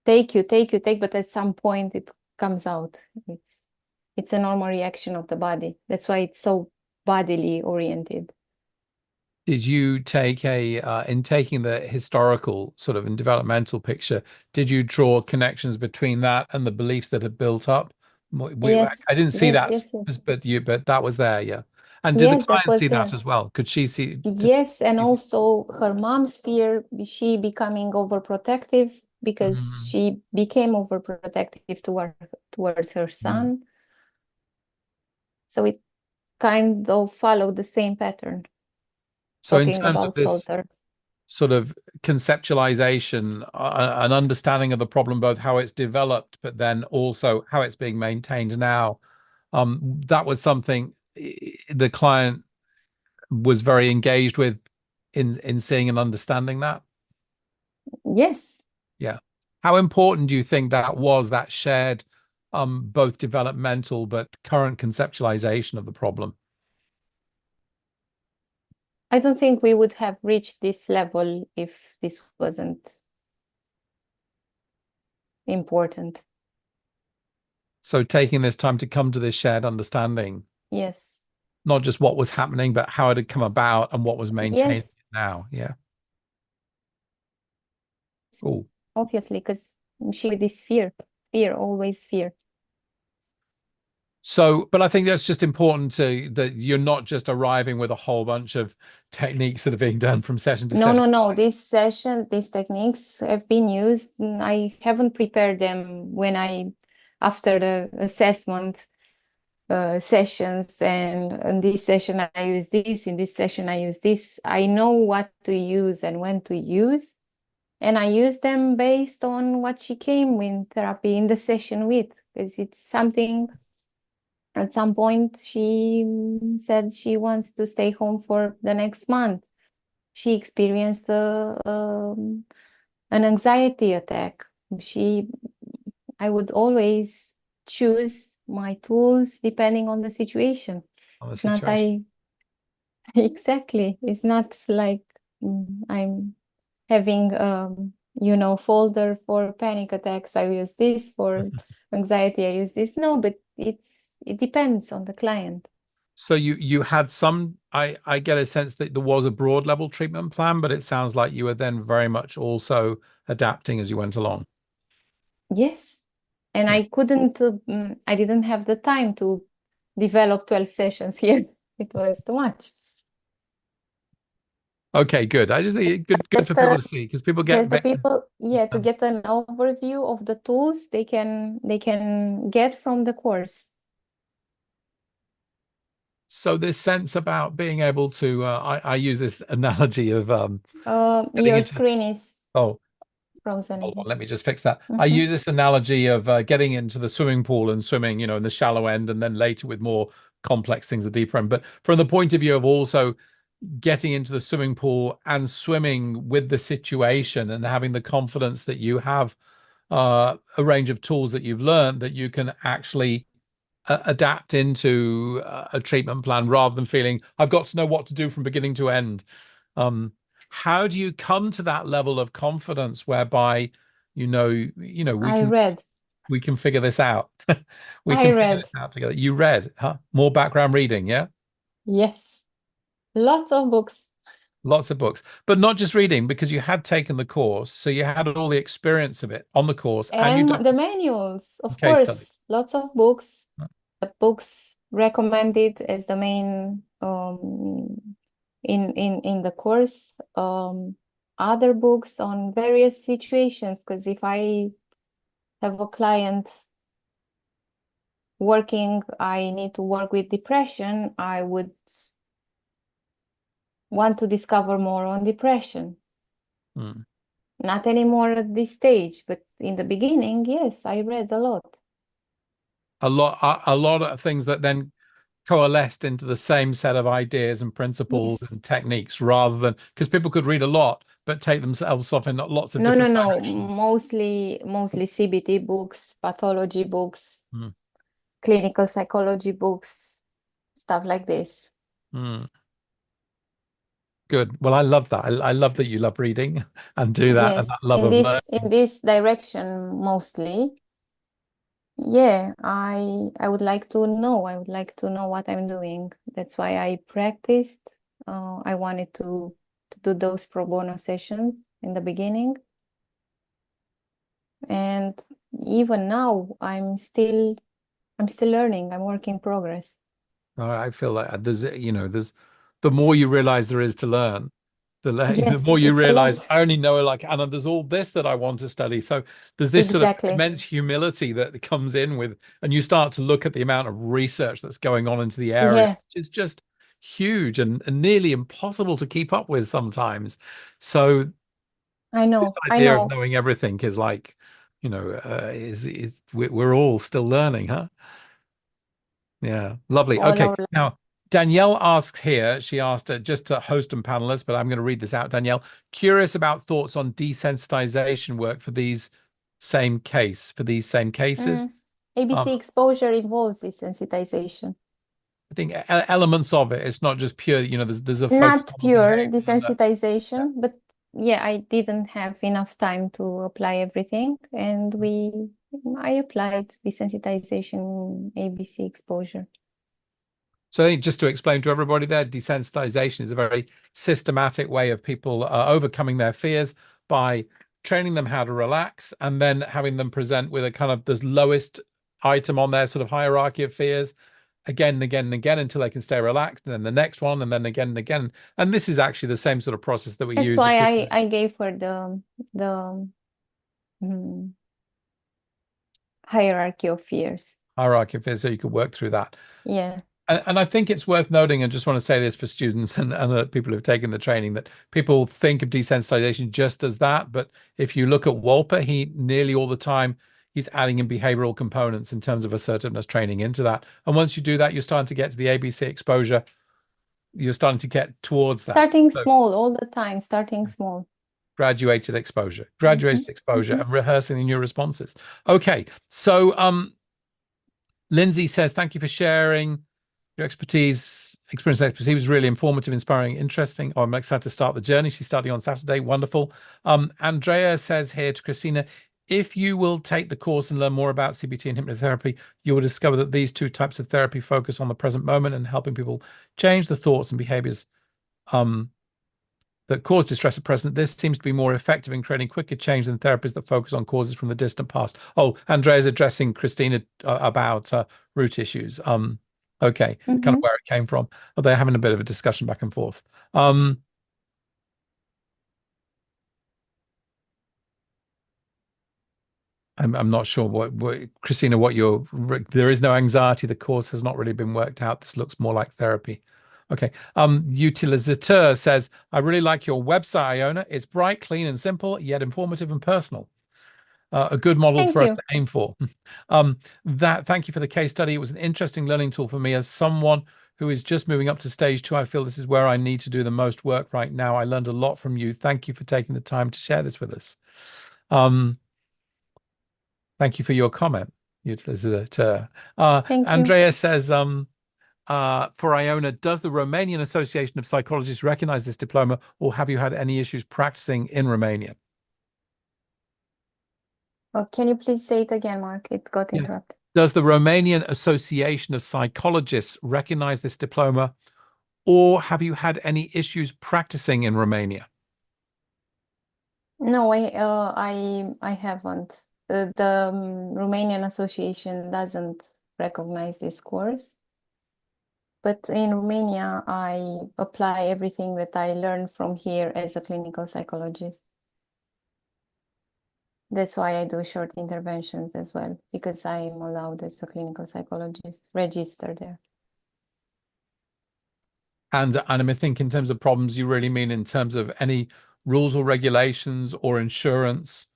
take, but at some point it comes out. It's a normal reaction of the body. That's why it's so bodily oriented. Did you take in taking the historical sort of and developmental picture, did you draw connections between that and the beliefs that had built up? Yes, I didn't see yes, that, yes, yes. but that was there, yeah. And did the Yes, that client was see that there. as well? Could she see? Yes, and also her mom's fear, she becoming overprotective because Mm, she became overprotective towards her mm. son. So it kind of followed the same pattern, So in talking terms of about this Salter. sort of conceptualization, an understanding of the problem, both how it's developed, but then also how it's being maintained now, that was something the client was very engaged with in seeing and understanding that. Yes, Yeah. How important do you think that was, that shared both developmental but current conceptualization of the problem? I don't think we would have reached this level if this wasn't important. So taking this time to come to this shared understanding, Yes, not just what was happening, but how it had come about and what was maintained yes, now. Yeah. Oh. obviously, because she with this fear, always fear. So, but I think that's just important to that you're not just arriving with a whole bunch of techniques that are being done from session to No, session. no, no. These sessions, these techniques have been used. I haven't prepared them after the assessment sessions, and in this session I use this, in this session I use this. I know what to use and when to use, and I use them based on what she came in therapy in the session with, because it's something. At some point, she said she wants to stay home for the next month. She experienced an anxiety attack. I would always choose my tools depending on the situation. On the It's not situation. exactly. It's not like I'm having folder for panic attacks. I use this for anxiety. I use this. No, but it depends on the client. So you had some, I get a sense that there was a broad level treatment plan, but it sounds like you were then very much also adapting as you went along. Yes. And Yeah. I didn't have the time to develop 12 sessions here. It was too much. Okay, good. I just think good for Just people to see because people get just the people, yeah, to understand. get an overview of the tools they can get from the course. So this sense about being able to, I use this analogy of getting Your into, screen is oh, frozen hold on, again. let me just fix that. I Mhm. use this analogy of getting into the swimming pool and swimming, in the shallow end, and then later with more complex things, the deeper end. But from the point of view of also getting into the swimming pool and swimming with the situation and having the confidence that you have a range of tools that you've learned that you can actually adapt into a treatment plan rather than feeling I've got to know what to do from beginning to end. Um, how do you come to that level of confidence whereby we I can read. we can figure this out. We I can figure read. this out together. You read, huh? More background reading, yeah? Yes. Lots of books. Lots of books, but not just reading, because you had taken the course, so you had all the experience of it on the course, and you And done the manuals, a of case study. course, lots of books. The books recommended as the main in the course. Other books on various situations, because if I have a client working, I need to work with depression, I would want to discover more on depression. Hmm. Not anymore at this stage, but in the beginning, yes, I read a lot. A lot of things that then coalesced into the same set of ideas and principles Yes. and techniques, rather than, because people could read a lot but take themselves off in lots of No, no, different no. directions. Mostly CBT books, pathology books, Hmm. clinical psychology books, stuff like this. Hmm. Good. Well, I love that. I love that you love reading and do that, and that Yes, love of in learning. this direction mostly. Yeah, I would like to know. I would like to know what I'm doing. That's why I practiced. I wanted to do those pro bono sessions in the beginning. And even now, I'm still learning. I'm work in progress. I feel like there's the more you realize there is to learn, the Yes, more you it's a realize lot. I only know like, and there's all this that I want to study. So there's this sort of Exactly. immense humility that comes in with, and you start to look at the amount of research that's going on into the area, Yeah, which is just huge and nearly impossible to keep up with sometimes. So I this know. I idea of know. knowing everything is like, is we're all still learning, huh? Yeah, lovely. All Okay, our now Danielle asks here, she asked just to host and panelists, but I'm going to read this out. Danielle, curious about thoughts on desensitization work for these same cases. ABC Um, exposure involves desensitization. I think elements of it. It's not just pure, there's a focus Not on the pure behavior and the, yeah. desensitization, but yeah, I didn't have enough time to apply everything, and I applied desensitization ABC exposure. So I think just to explain to everybody there, desensitization is a very systematic way of people overcoming their fears by training them how to relax and then having them present with a kind of the lowest item on their sort of hierarchy of fears again and again and again until they can stay relaxed, and then the next one, and then again and again. And this is actually the same sort of process that we That's use why if people I gave her the mm, hierarchy of fears. hierarchy of fears so you could work through that. Yeah. And I think it's worth noting, and just want to say this for students and people who've taken the training, that people think of desensitization just as that. But if you look at Wolper, he nearly all the time, he's adding in behavioral components in terms of assertiveness training into that. And once you do that, you're starting to get to the ABC exposure. You're starting to get towards that. Starting So small all the time, starting small. graduated exposure Mhm. and rehearsing in your responses. Okay. So, Lindsay says, thank you for sharing your experience and expertise was really informative, inspiring, interesting. Oh, I'm excited to start the journey. She's starting on Saturday. Wonderful. Andrea says here to Christina, if you will take the course and learn more about CBT and hypnotherapy, you will discover that these two types of therapy focus on the present moment and helping people change the thoughts and behaviors um, that cause distress at present. This seems to be more effective in creating quicker change than therapies that focus on causes from the distant past. Oh, Andrea's addressing Christina about root issues. Okay, kind of Mhm. where it came from. Are they having a bit of a discussion back and forth? Um, I'm not sure what Christina, what your, there is no anxiety. The course has not really been worked out. This looks more like therapy. Okay. Utilisateur says, I really like your website, Iona. It's bright, clean, and simple, yet informative and personal. A good model Thank for us you. to aim for. Thank you for the case study. It was an interesting learning tool for me as someone who is just moving up to stage 2. I feel this is where I need to do the most work right now. I learned a lot from you. Thank you for taking the time to share this with us. Thank you for your comment, utilisateur. Thank you. Andrea says, for Iona, does the Romanian Association of Psychologists recognize this diploma, or have you had any issues practicing in Romania? Oh, can you please say it again, Mark? It got Yeah. interrupted. Does the Romanian Association of Psychologists recognize this diploma, or have you had any issues practicing in Romania? No, I haven't. The Romanian Association doesn't recognize this course. But in Romania, I apply everything that I learned from here as a clinical psychologist. That's why I do short interventions as well, because I am allowed as a clinical psychologist, registered there. And I think in terms of problems, you really mean in terms of any rules or regulations or insurance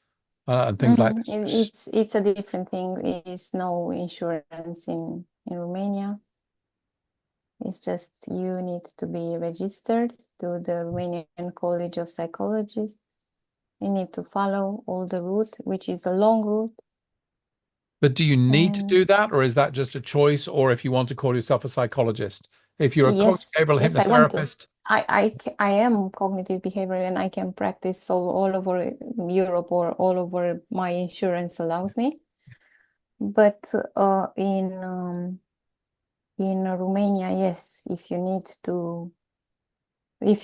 and things like this. It's a different thing. There is no insurance in Romania. It's just you need to be registered to the Romanian College of Psychologists. You need to follow all the route, which is a long route. But do you need to do And that, or is that just a choice? Or if you want to call yourself a psychologist, if you're a cognitive yes, behavioral yes, I want to. hypnotherapist, I am cognitive behavioral and I can practice all over Europe or all over my insurance allows me. But in Romania, yes, if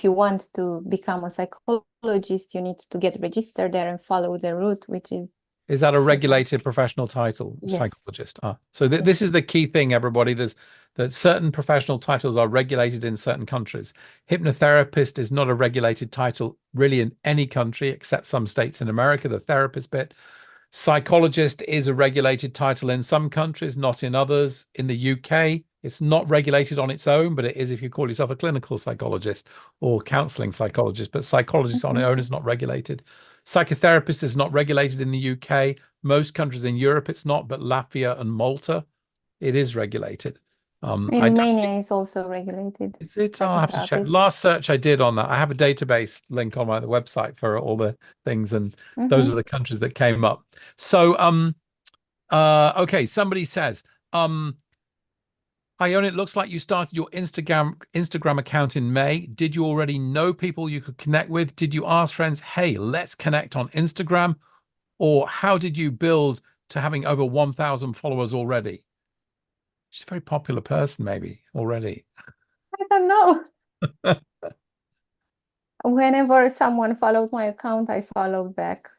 you want to become a psychologist, you need to get registered there and follow the route, which is that a is regulated professional title, yes, psychologist? So this yes. is the key thing, everybody. There's that certain professional titles are regulated in certain countries. Hypnotherapist is not a regulated title really in any country except some states in America, the therapist bit. Psychologist is a regulated title in some countries, not in others. In the UK, it's not regulated on its own, but it is if you call yourself a clinical psychologist or counseling psychologist. But psychologist on its Mhm. own is not regulated. Psychotherapist is not regulated in the UK. Most countries in Europe, it's not, but Latvia and Malta, it is regulated. In I don't think Romania, it's also regulated I'll have to check. psychotherapist. Last search I did on that, I have a database link on my website for all the things, and those are Mhm. the countries that came up. So, okay, somebody says, Iona, it looks like you started your Instagram account in May. Did you already know people you could connect with? Did you ask friends, hey, let's connect on Instagram? Or how did you build to having over 1,000 followers already? She's a very popular person, maybe already. I don't know. Whenever someone followed my account, I followed back.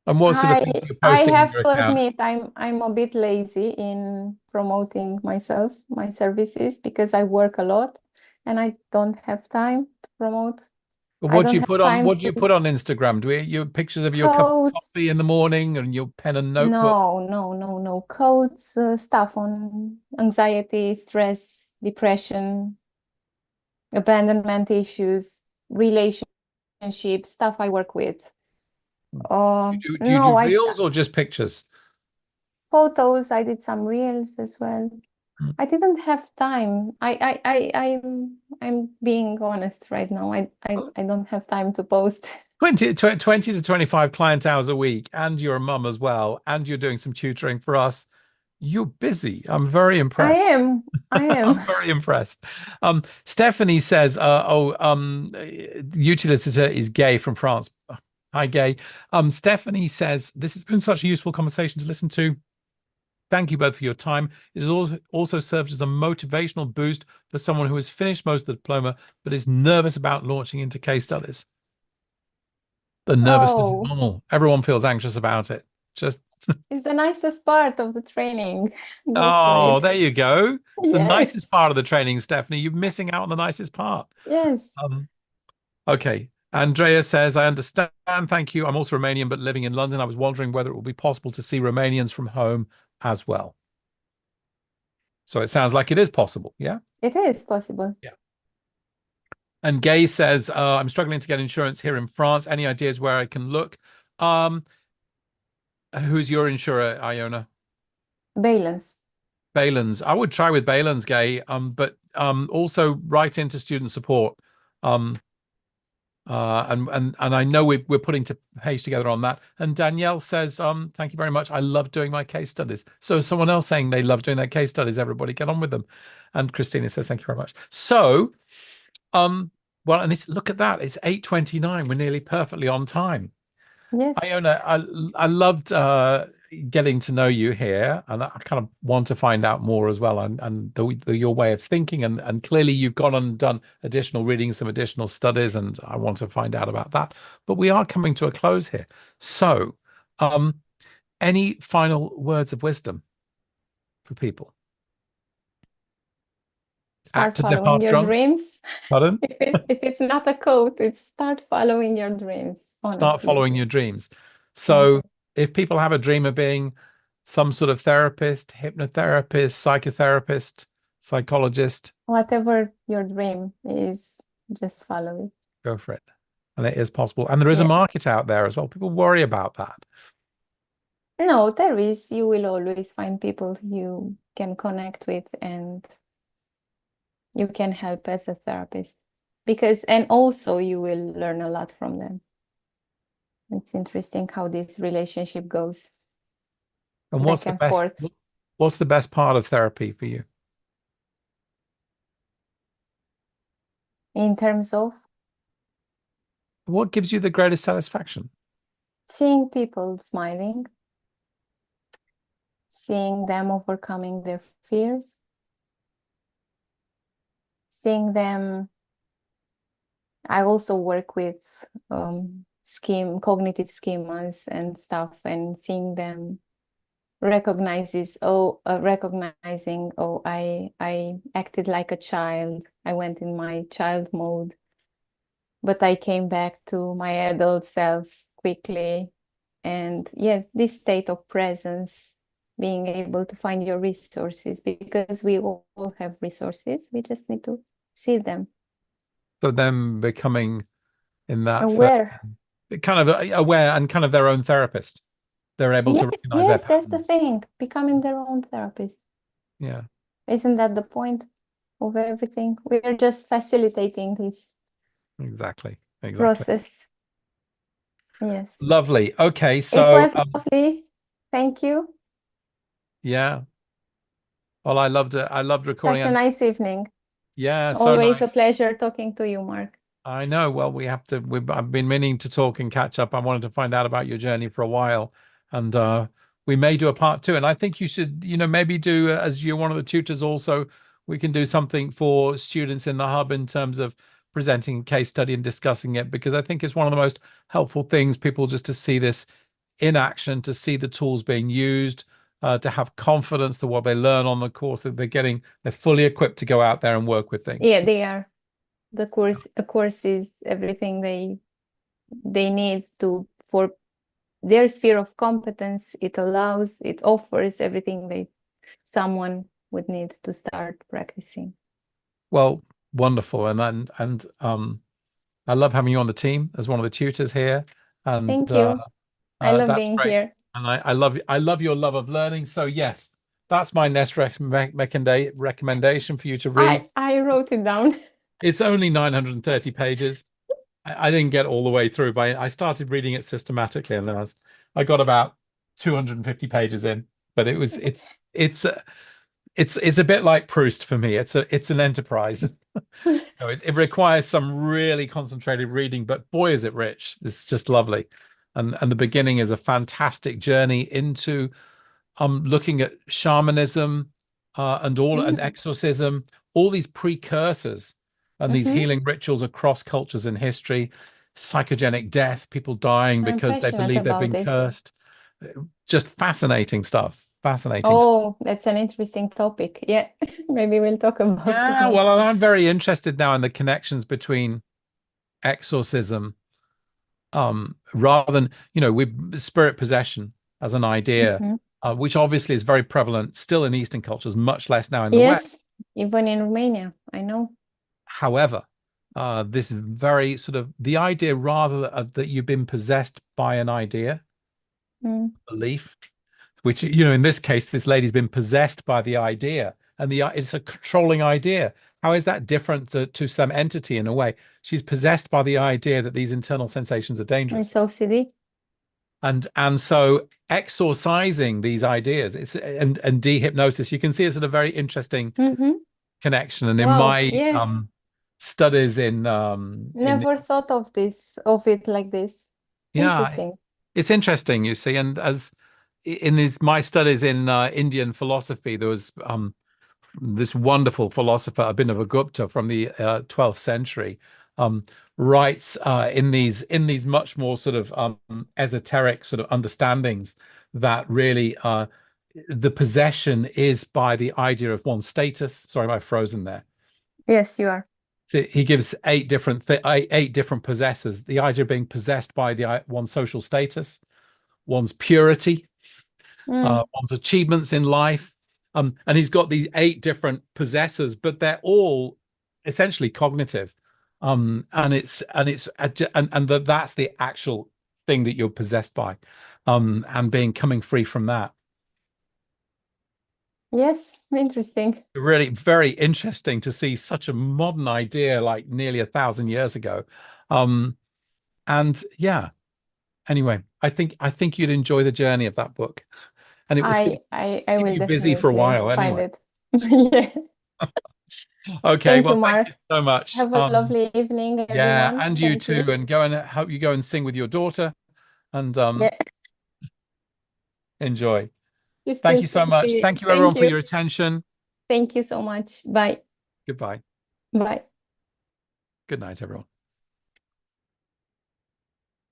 And what sort of I things are you I posting on have your to account? admit I'm a bit lazy in promoting myself, my services, because I work a lot and I don't have time to promote. I What do don't you have put on? time What do you to put on Instagram? Do you pictures of your cup of coffee codes. in the morning and your pen and notebook? No. Codes, stuff on anxiety, stress, depression, abandonment issues, relationships, stuff I work with. Do you do No, I reels or just pictures? photos. I did some reels as well. Hmm. I didn't have time. I'm being honest right now. I don't have time to post. 20 to 25 client hours a week, and you're a mum as well, and you're doing some tutoring for us. You're busy. I'm very I impressed. am. I am. I'm very impressed. Stephanie says, utilitator is Gay from France. Hi, Gay. Stephanie says, this has been such a useful conversation to listen to. Thank you both for your time. It has also served as a motivational boost for someone who has finished most of the diploma but is nervous about launching into case studies. The nervousness is Oh, normal. Everyone feels anxious about it. Just, it's the nicest part of the training. Go for oh, it. there you go. It's the nicest Yes. part of the training, Stephanie. You're missing out on the nicest part. Yes. Um, okay. Andrea says, I understand. Thank you. I'm also Romanian, but living in London. I was wondering whether it will be possible to see Romanians from home as well. So it sounds like it is possible. Yeah. It is possible. Yeah. And Gay says, I'm struggling to get insurance here in France. Any ideas where I can look? Um, who's your insurer, Iona? Balance. Balance. I would try with Balance, Gay, but also write into student support. Um, and I know we're putting to page together on that. And Danielle says, thank you very much. I love doing my case studies. So someone else saying they love doing their case studies. Everybody get on with them. And Christina says, thank you very much. So, well, and it's look at that. It's 8:29. We're nearly perfectly on time. Yes. Iona, I loved getting to know you here, and I kind of want to find out more as well, and your way of thinking, and clearly you've gone and done additional reading, some additional studies, and I want to find out about that. But we are coming to a close here, so any final words of wisdom for people? Start Act as if following half your drunk. dreams. Pardon? If it's not a quote, it's start following your dreams, Start honestly. following your dreams. Yeah. So if people have a dream of being some sort of therapist, hypnotherapist, psychotherapist, psychologist, Whatever your dream is, just follow it. go for it. And it is possible. And there is a Yeah. market out there as well. People worry about that. No, there is. You will always find people you can connect with and you can help as a therapist. And also you will learn a lot from them. It's interesting how this relationship goes And back and forth. what's the best part of therapy for you? In terms of What gives you the greatest satisfaction? seeing people smiling, seeing them overcoming their fears, seeing them. I also work with cognitive schemas and stuff, and seeing them recognizing, oh, I acted like a child. I went in my child mode, but I came back to my adult self quickly. And yeah, this state of presence, being able to find your resources, because we all have resources. We just need to see them. So them becoming in that first Aware. kind of aware and kind of their own therapist. They're able to Yes, recognize their yes, that's the patterns. thing. Becoming their own therapist. Yeah, Isn't that the point of everything? We're just facilitating this exactly. Exactly. process. Yes. Lovely. Okay, It so was lovely. Thank you. yeah. Well, I loved it. I loved recording Such a and nice evening. yeah, so Always a nice. pleasure talking to you, Mark. I know. Well, I've been meaning to talk and catch up. I wanted to find out about your journey for a while, and we may do a part two. And I think you should, maybe do as you're one of the tutors. Also, we can do something for students in the hub in terms of presenting a case study and discussing it, because I think it's one of the most helpful things. People just to see this in action, to see the tools being used, to have confidence that what they learn on the course that they're fully equipped to go out there and work with Yeah, things. they are. The course is everything they need to for their sphere of competence. It offers everything someone would need to start practicing. Well, wonderful, and I love having you on the team as one of the tutors here, and Thank you. I love that's being great. here. And I love your love of learning. So yes, that's my next recommendation for you to read. I wrote it down. It's only 930 pages. I didn't get all the way through, but I started reading it systematically, and then I got about 250 pages in. But it's a bit like Proust for me. It's an enterprise. No, it requires some really concentrated reading, but boy, is it rich. It's just lovely. And the beginning is a fantastic journey into looking at shamanism and Mm. exorcism, all these precursors and these Mhm. healing rituals across cultures in history, psychogenic death, people dying I'm because they passionate believe they've about been this. cursed. Just fascinating stuff. Fascinating stuff. Oh, that's an interesting topic. Yeah, maybe we'll talk about it Yeah, more. well, I'm very interested now in the connections between exorcism, rather than, with spirit possession as an idea, Mhm. which obviously is very prevalent still in Eastern cultures, much less now in the West. Yes, even in Romania, I know. However, this very sort of the idea rather of that you've been possessed by an idea, Mm. belief, which, in this case, this lady's been possessed by the idea, and it's a controlling idea. How is that different to some entity in a way? She's possessed by the idea that these internal sensations are dangerous. It's OCD. And so exorcising these ideas, and dehypnosis, you can see it's a very interesting Hmm. connection. And in Wow, my yeah. studies in Never thought of it like this. yeah, Interesting. it's interesting, you see, and as in my studies in Indian philosophy, there was this wonderful philosopher Abhinavagupta from the 12th century, um, writes in these much more sort of esoteric sort of understandings that really the possession is by the idea of one's status. Sorry, am I frozen there? Yes, you are. So he gives eight different possessors. The idea of being possessed by the one's social status, one's purity, Mm. one's achievements in life. And he's got these eight different possessors, but they're all essentially cognitive. That's the actual thing that you're possessed by, and being coming free from that. Yes, interesting. Really very interesting to see such a modern idea like nearly 1,000 years ago. Um, and yeah, anyway, I think you'd enjoy the journey of that book, and it was going to I keep will you busy for a definitely while find anyway. it. Yeah. Okay, Thank you, well, thank Mark. you so much. Have a lovely evening, Yeah, everyone. and you Thank too, you. and go and hope you go and sing with your daughter and Yeah, enjoy. you Thank still you so much. singing. Thank you everyone Thank for you. your attention. Thank you so much. Bye. Goodbye. Bye. Good night, everyone.